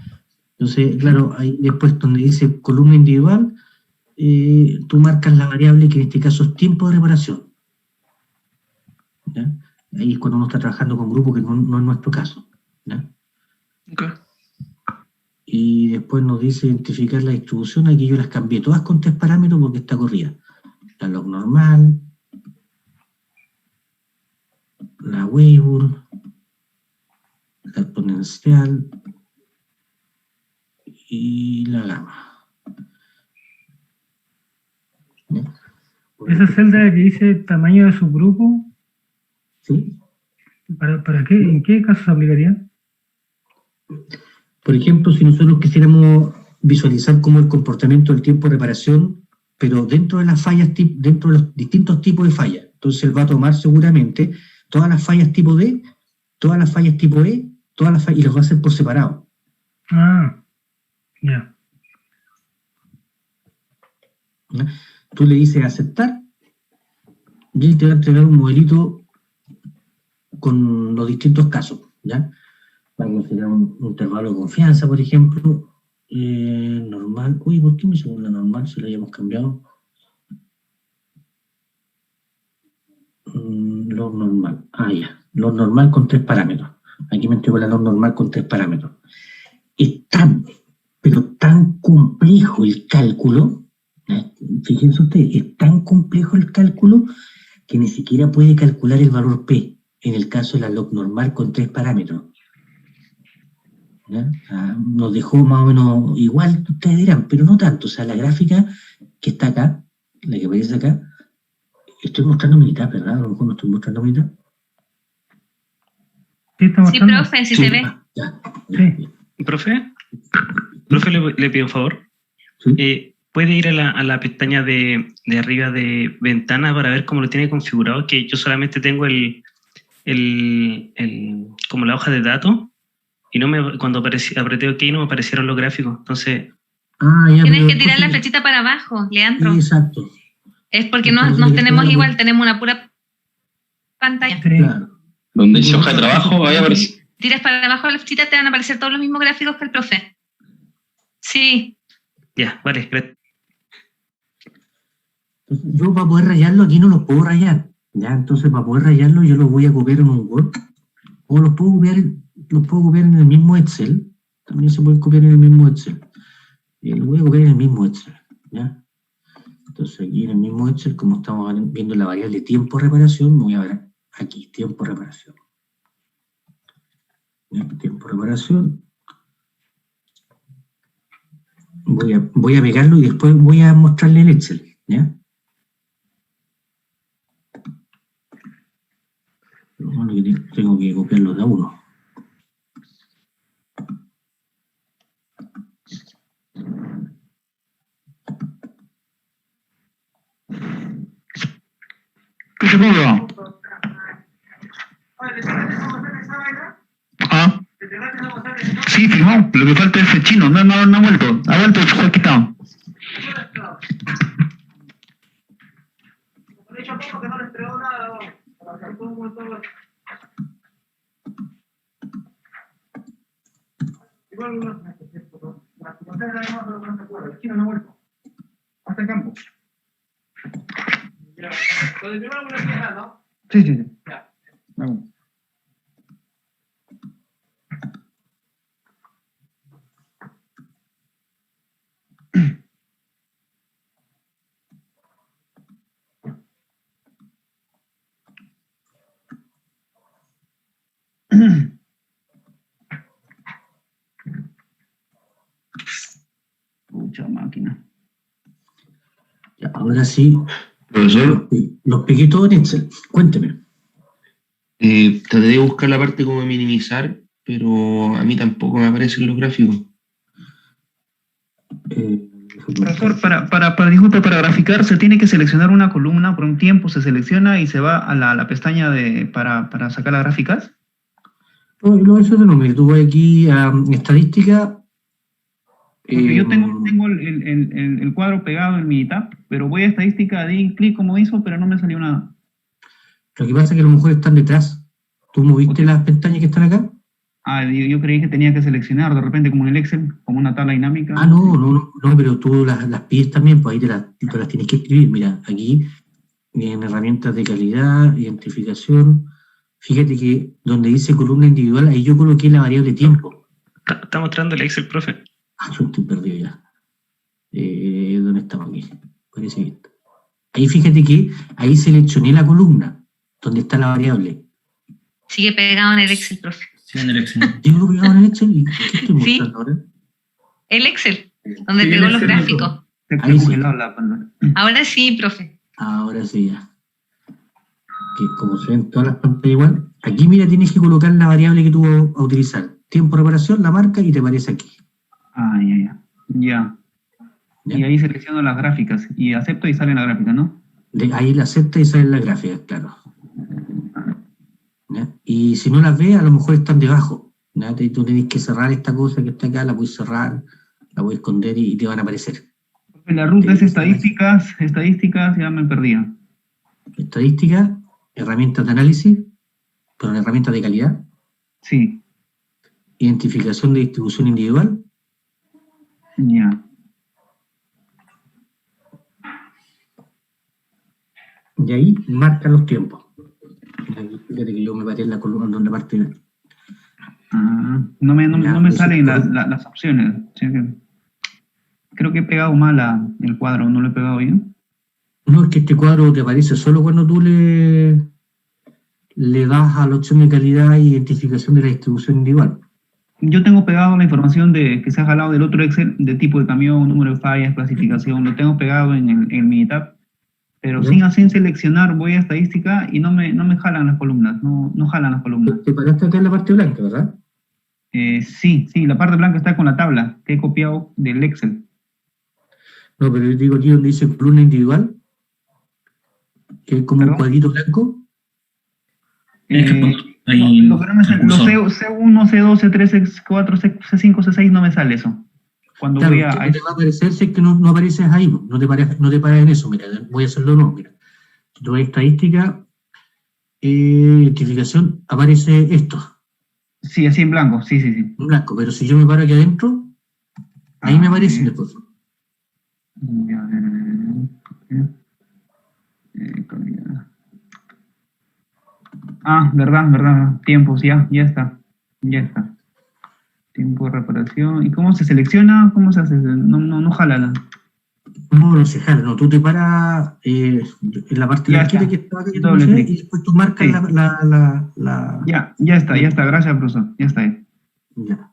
Entonces, claro, ahí después donde dice columna individual, tú marcas la variable que en este caso es tiempo de reparación. ¿Ya? Ahí es cuando uno está trabajando con grupo, que no es nuestro caso. ¿Ya? Okay. Y después nos dice identificar la distribución. Aquí yo las cambié todas con 3 parámetros porque está corrida. La log normal, la wave, la exponencial y la gamma. ¿Ya? Esa celda que dice tamaño de subgrupo, ¿sí? ¿Para qué? ¿En qué caso se aplicaría? Por ejemplo, si nosotros quisiéramos visualizar cómo el comportamiento del tiempo de reparación, pero dentro de las fallas, dentro de los distintos tipos de fallas. Entonces él va a tomar seguramente todas las fallas tipo D, todas las fallas tipo E, todas las fallas, y los va a hacer por separado. Ah, ya. ¿Ya? Tú le dices aceptar y él te va a entregar un modelito con los distintos casos, ¿ya? Va a considerar un intervalo de confianza, por ejemplo, normal. Uy, ¿por qué me según la normal si lo hayamos cambiado? Log normal. Ah, ya. Log normal con 3 parámetros. Aquí me entrego la log normal con 3 parámetros. Es tan, pero tan complejo el cálculo, fíjense ustedes, es tan complejo el cálculo que ni siquiera puede calcular el valor P, en el caso de la log normal con 3 parámetros. ¿Ya? Nos dejó más o menos igual, ustedes dirán, pero no tanto. O sea, la gráfica que está acá, la que aparece acá, estoy mostrando mitad, ¿verdad? A lo mejor no estoy mostrando mitad. Sí, profe, si se ve. Ya. Sí. ¿Profe, le pido un favor? ¿Sí? ¿Puede ir a la pestaña de arriba de ventana para ver cómo lo tiene configurado? Que yo solamente tengo como la hoja de datos y cuando apreté OK no me aparecieron los gráficos. Entonces... ya, tienes que tirar la flechita para abajo, Leandro. Sí, exacto. Es porque nos tenemos igual, tenemos una pura pantalla. Sí. Claro. Donde dice hoja de trabajo, ahí aparece. Tiras para abajo la flechita, te van a aparecer todos los mismos gráficos que el profe. Sí. Ya, vale, gracias. Yo para poder rayarlo aquí no lo puedo rayar. ¿Ya? Entonces para poder rayarlo yo lo voy a copiar en un Word. O los puedo copiar en el mismo Excel. También se pueden copiar en el mismo Excel. Lo voy a copiar en el mismo Excel, ¿ya? Entonces aquí en el mismo Excel, como estamos viendo la variable tiempo de reparación, voy a ver aquí, tiempo de reparación. ¿Ya? Tiempo de reparación. Voy a pegarlo y después voy a mostrarle el Excel, ¿ya? Lo bueno que tengo que copiarlo de a uno. ¿Qué se pudo? ¿Ah? Sí, firmó. Lo que falta es el chino. No ha vuelto. Ha vuelto, se ha quitado. Hasta el campo. Sí, sí, sí. Vamos. Mucha máquina. Ya, ahora sí, Profesor, los pegué todos en Excel. Cuénteme. traté de buscar la parte como de minimizar, pero a mí tampoco me aparecen los gráficos. Profesor, para graficar se tiene que seleccionar una columna por un tiempo, se selecciona y se va a la pestaña para sacar las gráficas. Eso de número. Tú vas aquí a estadística. Porque yo tengo el cuadro pegado en mi tab, pero voy a estadística, di clic como hizo, pero no me salió nada. Lo que pasa es que a lo mejor están detrás. ¿Tú moviste las pestañas que están acá? Ah, yo creí que tenía que seleccionar de repente como en el Excel, como una tabla dinámica. Ah, no, pero tú las pides también, pues ahí tú las tienes que escribir. Mira, aquí en herramientas de calidad, identificación, fíjate que donde dice columna individual, ahí yo coloqué la variable tiempo. Está mostrando el Excel, profe. Ah, yo estoy perdido ya. ¿Dónde estamos aquí? Parece que está. Ahí fíjate que ahí seleccioné la columna, donde está la variable. Sigue pegado en el Excel, profe. Sí, en el Excel. Digo que ahora en Excel, ¿y qué estoy Sí. mostrando ahora? El Excel, donde Sí, pegó el los Excel, gráficos. Ahí sí. Ahora sí, profe. Ahora sí ya. Que como se ven todas las pantallas igual, aquí mira, tienes que colocar la variable que tú vas a utilizar. Tiempo de reparación, la marca y te aparece aquí. Ah, ya. ¿Ya? Y ahí selecciono las gráficas y acepto y sale la gráfica, ¿no? Ahí la acepta y sale la gráfica, claro. ¿Ya? Y si no las ves, a lo mejor están debajo. ¿Ya? Tú tenés que cerrar esta cosa que está acá, la puedes cerrar, la puedes esconder y te van a aparecer. La ruta es estadísticas, ya me perdía. Estadística, herramientas de análisis, perdón, herramientas de calidad. Sí. Identificación de distribución individual. Ya. Y ahí marcan los tiempos. Fíjate que yo me paré en la columna donde parte. Ah, no me salen las opciones. ¿Sí? Creo que he pegado mal el cuadro, ¿no lo he pegado bien? No, es que este cuadro te aparece solo cuando tú le das a la opción de calidad e identificación de la distribución individual. Yo tengo pegado la información que se ha jalado del otro Excel, de tipo de camión, número de fallas, clasificación, lo tengo pegado en el Minitab, pero sin seleccionar voy a estadística y no me jalan las columnas, no jalan las columnas. Te paraste acá en la parte blanca, ¿verdad? Sí, la parte blanca está con la tabla que he copiado del Excel. No, pero yo digo aquí donde dice columna individual, que es como un cuadrito blanco. Ahí Lo que no me sale, los C1, C2, C3, C4, C5, C6 no me sale eso. Cuando Claro, voy a... no te va a aparecer si es que no apareces ahí, no te paras en eso, mira, voy a hacerlo no, mira. Si tú vas a estadística, identificación, aparece esto. Sí, así en blanco, sí. En blanco, pero si yo me paro aquí adentro, ahí me aparecen después. Calidad. Ah, verdad. Tiempos, ya está. Tiempo de reparación. ¿Y cómo se selecciona? ¿Cómo se hace? No jala la. No, no se jala, no, tú te paras en la parte Ya blanquita está. que está que te Doble mostré, clic. y después tú marcas Sí. la... Ya está. Gracias, profesor. Ya está ahí. Ya.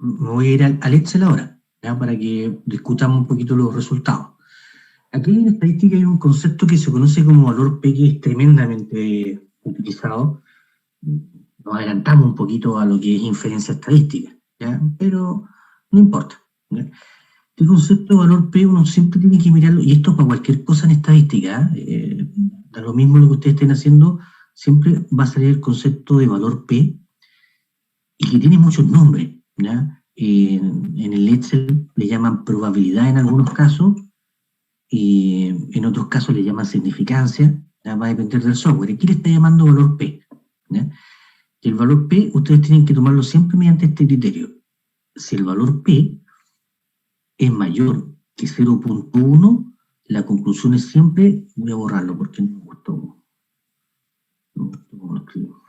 Me voy a ir al Excel ahora, ¿ya? Para que discutamos un poquito los resultados. Aquí en estadística hay un concepto que se conoce como valor P, que es tremendamente utilizado. Nos adelantamos un poquito a lo que es inferencia estadística, ¿ya? Pero no importa, ¿ya? Este concepto de valor P uno siempre tiene que mirarlo, y esto para cualquier cosa en estadística, da lo mismo lo que ustedes estén haciendo, siempre va a salir el concepto de valor P, y que tiene muchos nombres, ¿ya? En el Excel le llaman probabilidad en algunos casos, y en otros casos le llaman significancia, ¿ya? Va a depender del software. Aquí le está llamando valor P, ¿ya? Y el valor P ustedes tienen que tomarlo siempre mediante este criterio. Si el valor P es mayor que 0.1, la conclusión es siempre, voy a borrarlo porque no me gustó. No me gustó cómo lo escribo.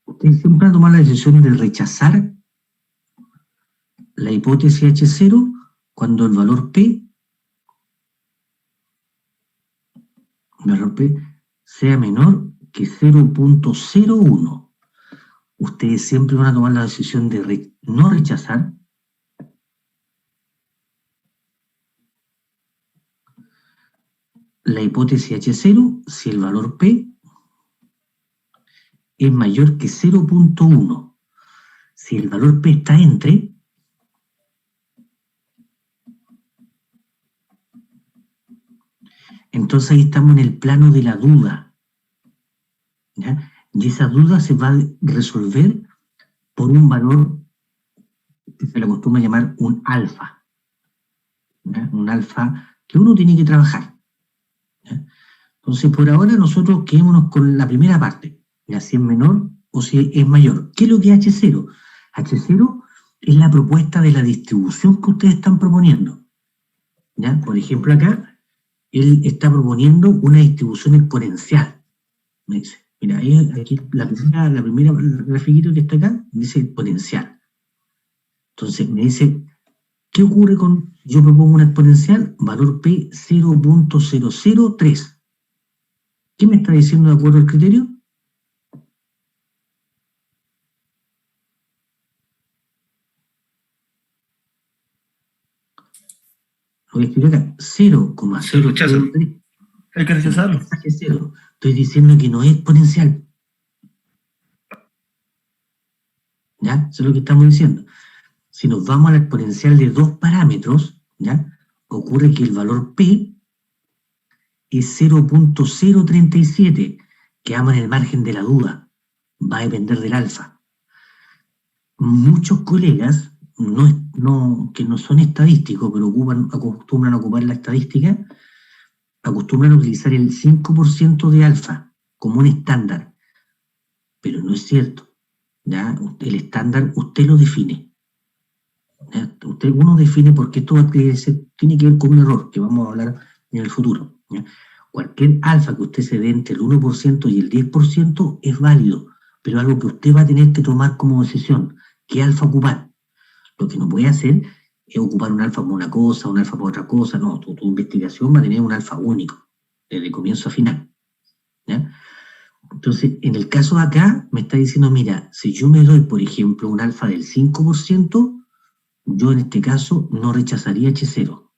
Ustedes siempre van a tomar la decisión de rechazar la hipótesis H0 cuando el valor P sea menor que 0.01. Ustedes siempre van a tomar la decisión de no rechazar la hipótesis H0 si el valor P es mayor que 0.1. Si el valor P está entre, entonces ahí estamos en el plano de la duda, ¿ya? Y esa duda se va a resolver por un valor que se le acostumbra llamar un alfa, ¿ya? Un alfa que uno tiene que trabajar, ¿ya? Entonces, por ahora nosotros quedémonos con la primera parte, ya si es menor o si es mayor. ¿Qué es lo que es H0? H0 es la propuesta de la distribución que ustedes están proponiendo, ¿ya? Por ejemplo, acá él está proponiendo una distribución exponencial. Me dice, mira, ahí, aquí la primera grafiquito que está acá dice exponencial. Entonces me dice, ¿qué ocurre con, yo propongo una exponencial, valor P 0.003? ¿Qué me está diciendo de acuerdo al criterio? Lo voy a escribir acá, 0,003. Hay que rechazarlo. Estoy diciendo que no es exponencial. ¿Ya? Eso es lo que estamos diciendo. Si nos vamos a la exponencial de 2 parámetros, ¿ya? Ocurre que el valor P es 0.037, quedamos en el margen de la duda. Va a depender del alfa. Muchos colegas que no son estadísticos, pero acostumbran a ocupar la estadística, acostumbran a utilizar el 5% de alfa como un estándar. Pero no es cierto, ¿ya? El estándar usted lo define, ¿ya? Uno define, porque esto tiene que ver con un error que vamos a hablar en el futuro, ¿ya? Cualquier alfa que usted se dé entre el 1% y el 10% es válido, pero algo que usted va a tener que tomar como decisión, ¿qué alfa ocupar? Lo que no puede hacer ocupar un alfa por una cosa, un alfa por otra cosa. No, tu investigación va a tener un alfa único, desde comienzo a final. ¿Ya? Entonces, en el caso de acá, me está diciendo, mira, si yo me doy, por ejemplo, un alfa del 5%, yo en este caso no rechazaría H0.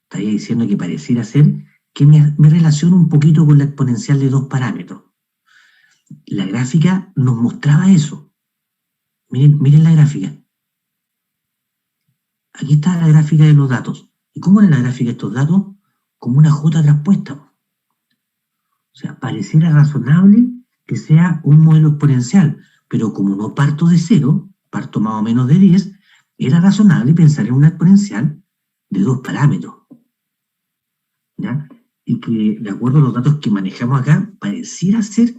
Estaría diciendo que pareciera ser que me relaciono un poquito con la exponencial de 2 parámetros. La gráfica nos mostraba eso. Miren la gráfica. Aquí está la gráfica de los datos. ¿Y cómo era la gráfica de estos datos? Como una J traspuesta. O sea, pareciera razonable que sea un modelo exponencial, pero como no parto de 0, parto más o menos de 10, era razonable pensar en una exponencial de 2 parámetros. ¿Ya? Y que, de acuerdo a los datos que manejamos acá, pareciera ser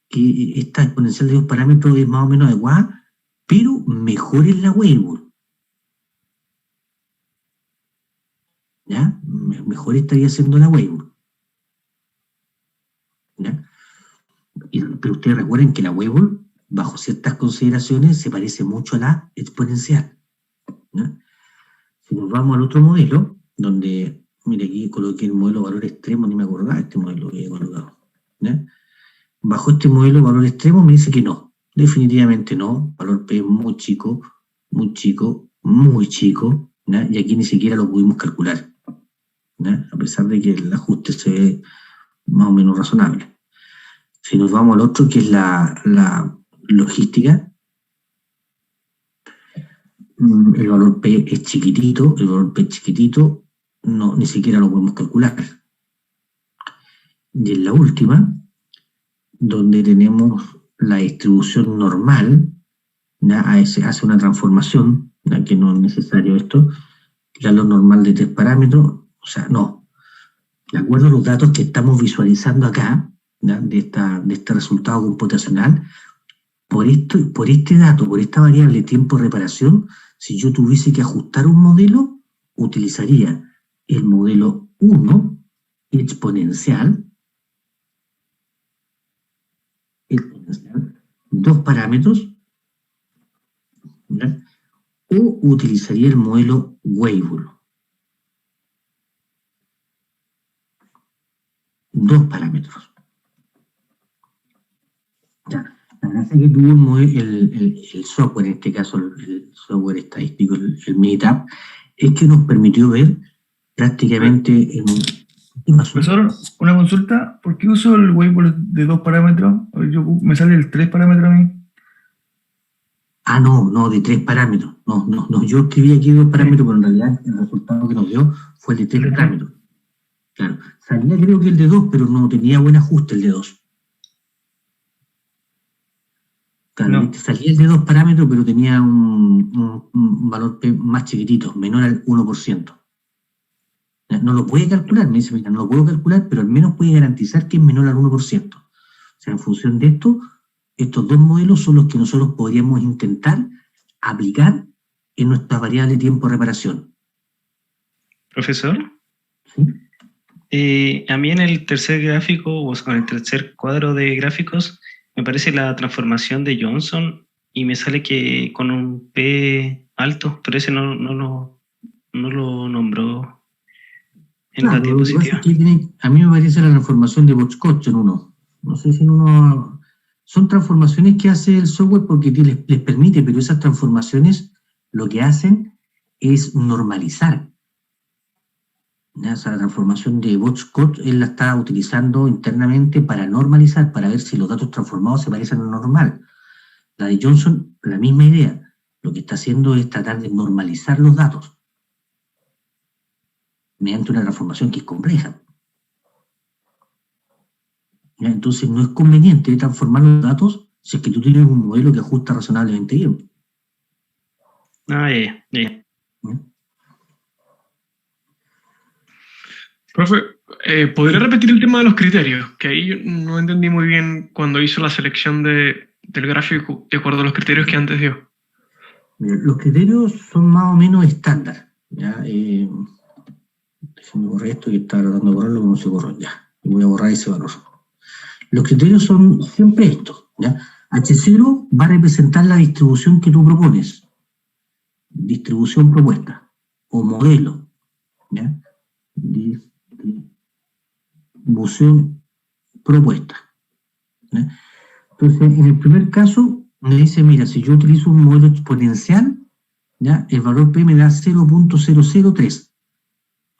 que esta exponencial de 2 parámetros es más o menos adecuada, pero mejor en la Weibull. ¿Ya? Mejor estaría siendo la Weibull. ¿Ya? Pero ustedes recuerden que la Weibull, bajo ciertas consideraciones, se parece mucho a la exponencial. ¿Ya? Si nos vamos al otro modelo, donde, mire, aquí coloqué el modelo valor extremo, ni me acordaba este modelo que he colocado. ¿Ya? Bajo este modelo valor extremo me dice que no, definitivamente no, valor P es muy chico, muy chico, muy chico, ¿ya? Y aquí ni siquiera lo pudimos calcular, ¿ya? A pesar de que el ajuste se ve más o menos razonable. Si nos vamos al otro, que es la logística, el valor P es chiquitito, el valor P es chiquitito, no, ni siquiera lo podemos calcular. Y en la última, donde tenemos la distribución normal, ¿ya? Se hace una transformación, ¿ya? Que no es necesario esto, ya lo normal de 3 parámetros, o sea, no. De acuerdo a los datos que estamos visualizando acá, ¿ya? de este resultado computacional, por este dato, por esta variable tiempo de reparación, si yo tuviese que ajustar un modelo, utilizaría el modelo 1 exponencial, 2 parámetros, ¿ya? O utilizaría el modelo Weibull, 2 parámetros. Ya. La gracia que tuvo el software, en este caso el software estadístico, el Minitab, es que nos permitió ver prácticamente en un... Profesor, una consulta, ¿por qué uso el Weibull de 2 parámetros? Me sale el 3 parámetros a mí. Ah, no, de 3 parámetros. No, yo escribí aquí 2 parámetros, pero en realidad el resultado que nos dio fue el de 3 parámetros. Claro, salía creo que el de 2, pero no tenía buen ajuste el de 2. Claro, no. Salía el de 2 parámetros, pero tenía un valor P más chiquitito, menor al 1%. No lo puede calcular, me dice, mira, no lo puedo calcular, pero al menos puede garantizar que es menor al 1%. O sea, en función de esto, estos 2 modelos son los que nosotros podríamos intentar aplicar en nuestra variable de tiempo de reparación. Profesor, ¿sí? A mí en el tercer gráfico, o sea, en el tercer cuadro de gráficos, me aparece la transformación de Johnson y me sale que con un P alto, pero ese no lo nombró en la diapositiva. A mí me parece la transformación de Bochkoch en uno. No sé si en uno... Son transformaciones que hace el software porque les permite, pero esas transformaciones lo que hacen es normalizar. ¿Ya? O sea, la transformación de Bochkoch él la está utilizando internamente para normalizar, para ver si los datos transformados se parecen a lo normal. La de Johnson, la misma idea. Lo que está haciendo es tratar de normalizar los datos mediante una transformación que es compleja. ¿Ya? Entonces no es conveniente transformar los datos si es que tú tienes un modelo que ajusta razonablemente bien. Ya. ¿Ya? Profe, ¿podría repetir el tema de los criterios? Que ahí no entendí muy bien cuando hizo la selección del gráfico de acuerdo a los criterios que antes dio. Los criterios son más o menos estándar. ¿Ya? Déjenme borrar esto que estaba tratando de borrarlo, pero no se borró ya. Y voy a borrar ese valor. Los criterios son siempre estos. ¿Ya? H0 va a representar la distribución que tú propones. Distribución propuesta. o modelo, ¿ya? Distribución propuesta, ¿ya? Entonces, en el primer caso, me dice, mira, si yo utilizo un modelo exponencial, ¿ya? El valor P me da 0.003.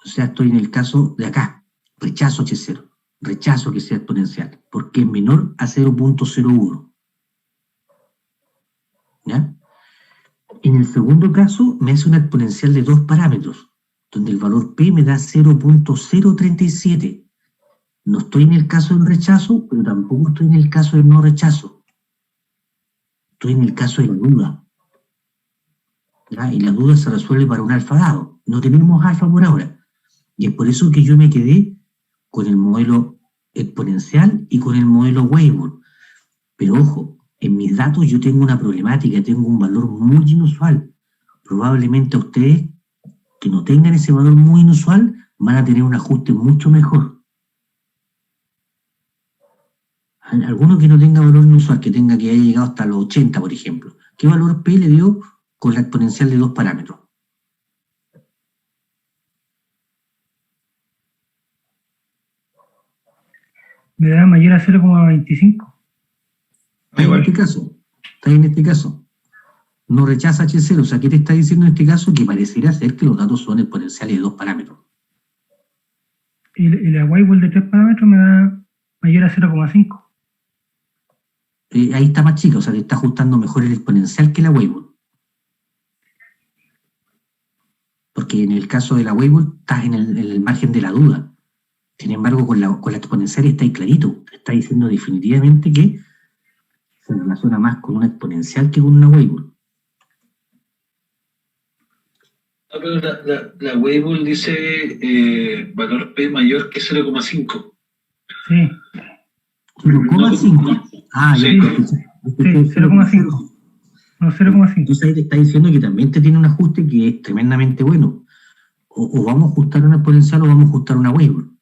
O sea, estoy en el caso de acá, rechazo H0, rechazo que sea exponencial, porque es menor a 0.01. ¿Ya? En el segundo caso, me hace una exponencial de 2 parámetros, donde el valor P me da 0.037. No estoy en el caso del rechazo, pero tampoco estoy en el caso del no rechazo. Estoy en el caso de la duda. ¿Ya? Y la duda se resuelve para un alfa dado. No tenemos alfa por ahora. Y es por eso que yo me quedé con el modelo exponencial y con el modelo Weibull. Pero ojo, en mis datos yo tengo una problemática, tengo un valor muy inusual. Probablemente ustedes que no tengan ese valor muy inusual van a tener un ajuste mucho mejor. Alguno que no tenga valor inusual, que tenga que haya llegado hasta los 80, por ejemplo. ¿Qué valor P le dio con la exponencial de 2 parámetros? Me da mayor a 0,25. En este caso, está en este caso. No rechaza H0, o sea, ¿qué te está diciendo en este caso? Que pareciera ser que los datos son exponenciales de 2 parámetros. Y la Weibull de 3 parámetros me da mayor a 0,5. Ahí está más chica, o sea, te está ajustando mejor el exponencial que la Weibull. Porque en el caso de la Weibull estás en el margen de la duda. Sin embargo, con la exponencial está ahí clarito. Te está diciendo definitivamente que se relaciona más con una exponencial que con una Weibull. No, pero la Weibull dice valor P mayor que 0,5. Sí. 0,5. Ah, sí, ya. Sí, 0,5. No, 0,5. Entonces ahí te está diciendo que también te tiene un ajuste que es tremendamente bueno. O vamos a ajustar una exponencial o vamos a ajustar una Weibull.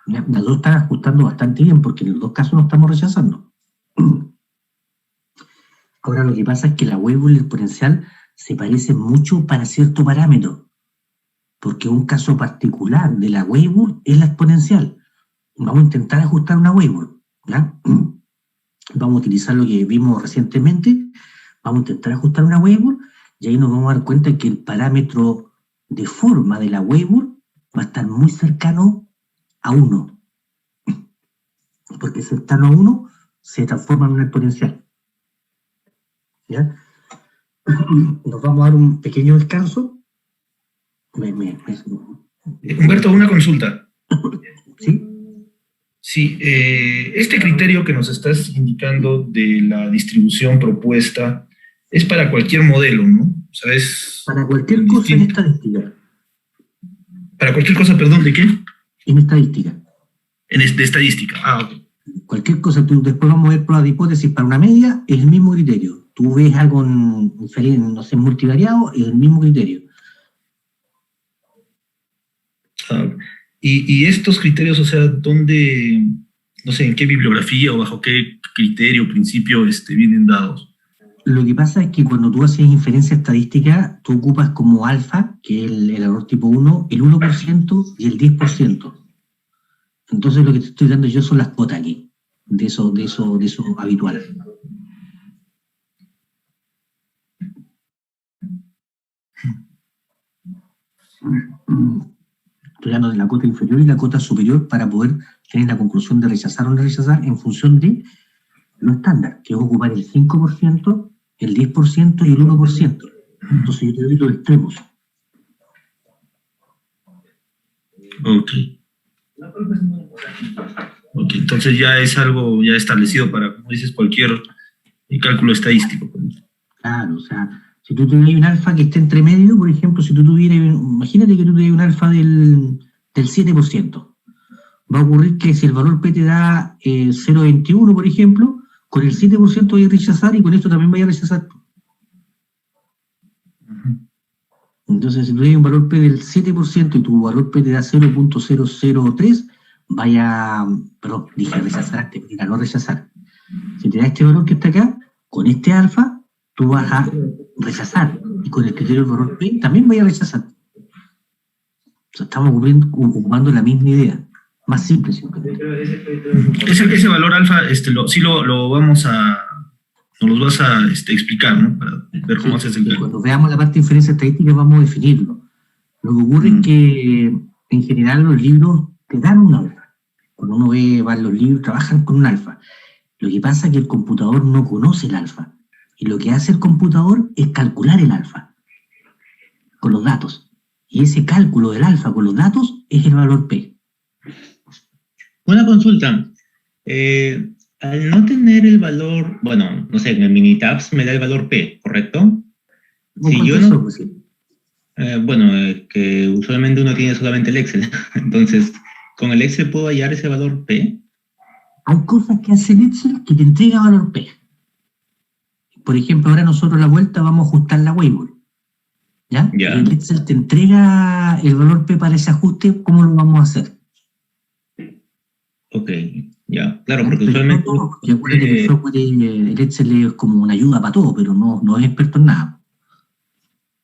Las dos están ajustando bastante bien porque en los dos casos no estamos rechazando. Ahora lo que pasa es que la Weibull y el exponencial se parecen mucho para cierto parámetro, porque un caso particular de la Weibull es la exponencial. Vamos a intentar ajustar una Weibull, ¿ya? Vamos a utilizar lo que vimos recientemente, vamos a intentar ajustar una Weibull y ahí nos vamos a dar cuenta que el parámetro de forma de la Weibull va a estar muy cercano a 1, porque cercano a 1 se transforma en una exponencial. ¿Ya? Nos vamos a dar un pequeño descanso. Humberto, una consulta. ¿Sí? Sí, este criterio que nos estás indicando de la distribución propuesta es para cualquier modelo, ¿no? O sea, es para cualquier cosa en estadística. Para cualquier cosa, perdón, ¿de qué? En estadística. De estadística, ok. Cualquier cosa, después vamos a ver pruebas de hipótesis para una media, es el mismo criterio. Tú ves algo en no sé, multivariado, es el mismo criterio. Y estos criterios, o sea, ¿dónde, no sé, en qué bibliografía o bajo qué criterio, principio vienen dados? Lo que pasa es que cuando tú haces inferencia estadística, tú ocupas como alfa, que es el error tipo 1, el 1% y el 10%. Entonces lo que te estoy dando yo son las cuotas aquí, de eso habitual. Estoy dando de la cota inferior y la cota superior para poder tener la conclusión de rechazar o no rechazar en función de lo estándar, que es ocupar el 5%, el 10% y el 1%. Entonces yo te doy los extremos. Ok. Ok, entonces ya es algo ya establecido para, como dices, cualquier cálculo estadístico. Claro, o sea, si tú tuvieras un alfa que esté entre medio, por ejemplo, si tú tuvieras, imagínate que tú tuvieras un alfa del 7%. Va a ocurrir que si el valor P te da 0,21, por ejemplo, con el 7% voy a rechazar y con esto también voy a rechazar. Entonces, si tú tienes un valor P del 7% y tu valor P te da 0.003, dije rechazar antes, mira, no rechazar. Si te da este valor que está acá, con este alfa, tú vas a rechazar. Y con el criterio del valor P también voy a rechazar. sea, estamos ocupando la misma idea, más simple siempre. Ese valor alfa, sí lo vamos a, nos los vas a explicar, ¿no? Para ver cómo haces el cálculo. Cuando veamos la parte de inferencia estadística vamos a definirlo. Lo que ocurre es que en general los libros te dan un alfa. Cuando uno ve los libros, trabajan con un alfa. Lo que pasa es que el computador no conoce el alfa. Y lo que hace el computador es calcular el alfa con los datos. Y ese cálculo del alfa con los datos es el valor P. Una consulta. Al no tener el valor, bueno, no sé, en el Minitabs me da el valor P, ¿correcto? Si yo no, pues sí. Que usualmente uno tiene solamente el Excel. Entonces, ¿con el Excel puedo hallar ese valor P? Hay cosas que hace el Excel que te entrega valor P. Por ejemplo, ahora nosotros a la vuelta vamos a ajustar la Weibull. ¿Ya? Ya. El Excel te entrega el valor P para ese ajuste, ¿cómo lo vamos a hacer? Ok, ya. Claro, porque usualmente... Porque acuérdate que el software, el Excel es como una ayuda para todo, pero no es experto en nada.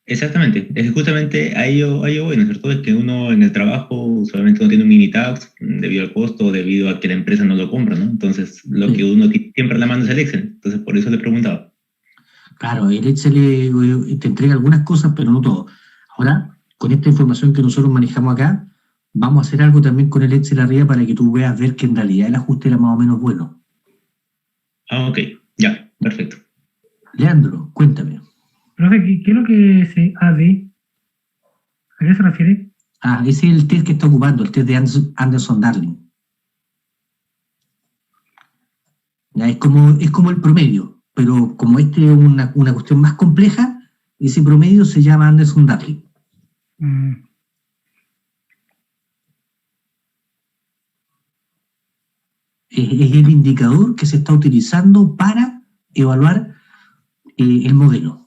Exactamente, es que justamente a ello voy, ¿no es cierto? Es que uno en el trabajo usualmente no tiene un Minitabs debido al costo, debido a que la empresa no lo compra, ¿no? Entonces, lo que uno siempre la manda es el Excel. Entonces, por eso le preguntaba. Claro, el Excel te entrega algunas cosas, pero no todo. Ahora, con esta información que nosotros manejamos acá, vamos a hacer algo también con el Excel arriba para que tú veas ver que en realidad el ajuste era más o menos bueno. Ah, ok, ya, perfecto. Leandro, cuéntame. Profe, ¿qué es lo que es AD? ¿A qué se refiere? Ese es el test que está ocupando, el test de Anderson-Darling. Ya, es como el promedio, pero como este es una cuestión más compleja, ese promedio se llama Anderson-Darling. Es el indicador que se está utilizando para evaluar el modelo.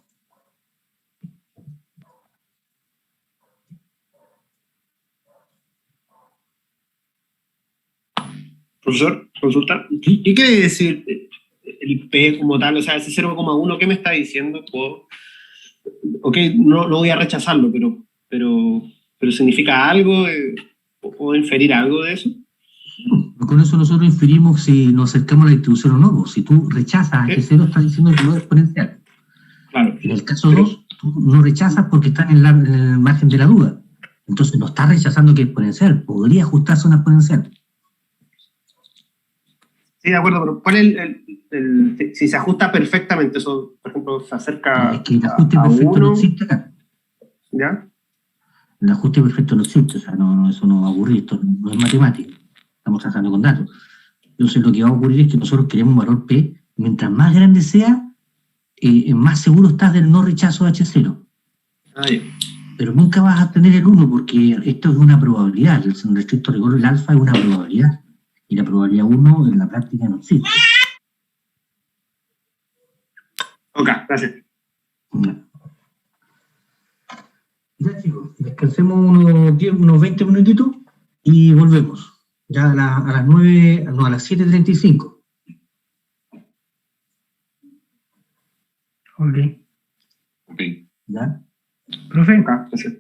Profesor, consulta. ¿Qué quiere decir el P como tal? O sea, ese 0,1, ¿qué me está diciendo? Ok, no voy a rechazarlo, pero ¿significa algo? ¿Puedo inferir algo de eso? Con eso nosotros inferimos si nos acercamos a la distribución o no. Si tú rechazas que 0, está diciendo que no es exponencial. Claro. En el caso 2, tú no rechazas porque está en el margen de la duda. Entonces no estás rechazando que es exponencial. Podría ajustarse a una exponencial. Sí, de acuerdo, pero ¿cuál es si se ajusta perfectamente, eso, por ejemplo, se acerca es que el ajuste a perfecto 1, no existe acá. ¿Ya? El ajuste perfecto no existe, o sea, eso no va a ocurrir, esto no es matemático, estamos trabajando con datos. Entonces lo que va a ocurrir es que nosotros queremos un valor P, mientras más grande sea, más seguro estás del no rechazo de H0. Pero nunca vas a tener el 1 porque esto es una probabilidad, en estricto rigor el alfa es una probabilidad. Y la probabilidad 1 en la práctica no existe. Ok, gracias. Ya chicos, descansemos unos 20 minutitos y volvemos. Ya a las 9, no, a las 7:35. Ok. ¿Ya? Profe. Gracias.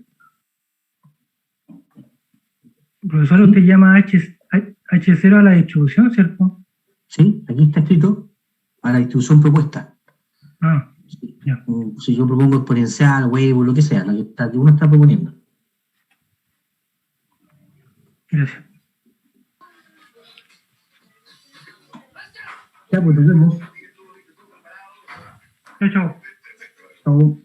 Profesor, usted llama H0 a la distribución, ¿cierto? Sí, aquí está escrito a la distribución propuesta. Ya. Si yo propongo exponencial, Weibull, lo que sea, lo que uno está proponiendo. Gracias. Ya, pues nos vemos. Chao, chao. Chao.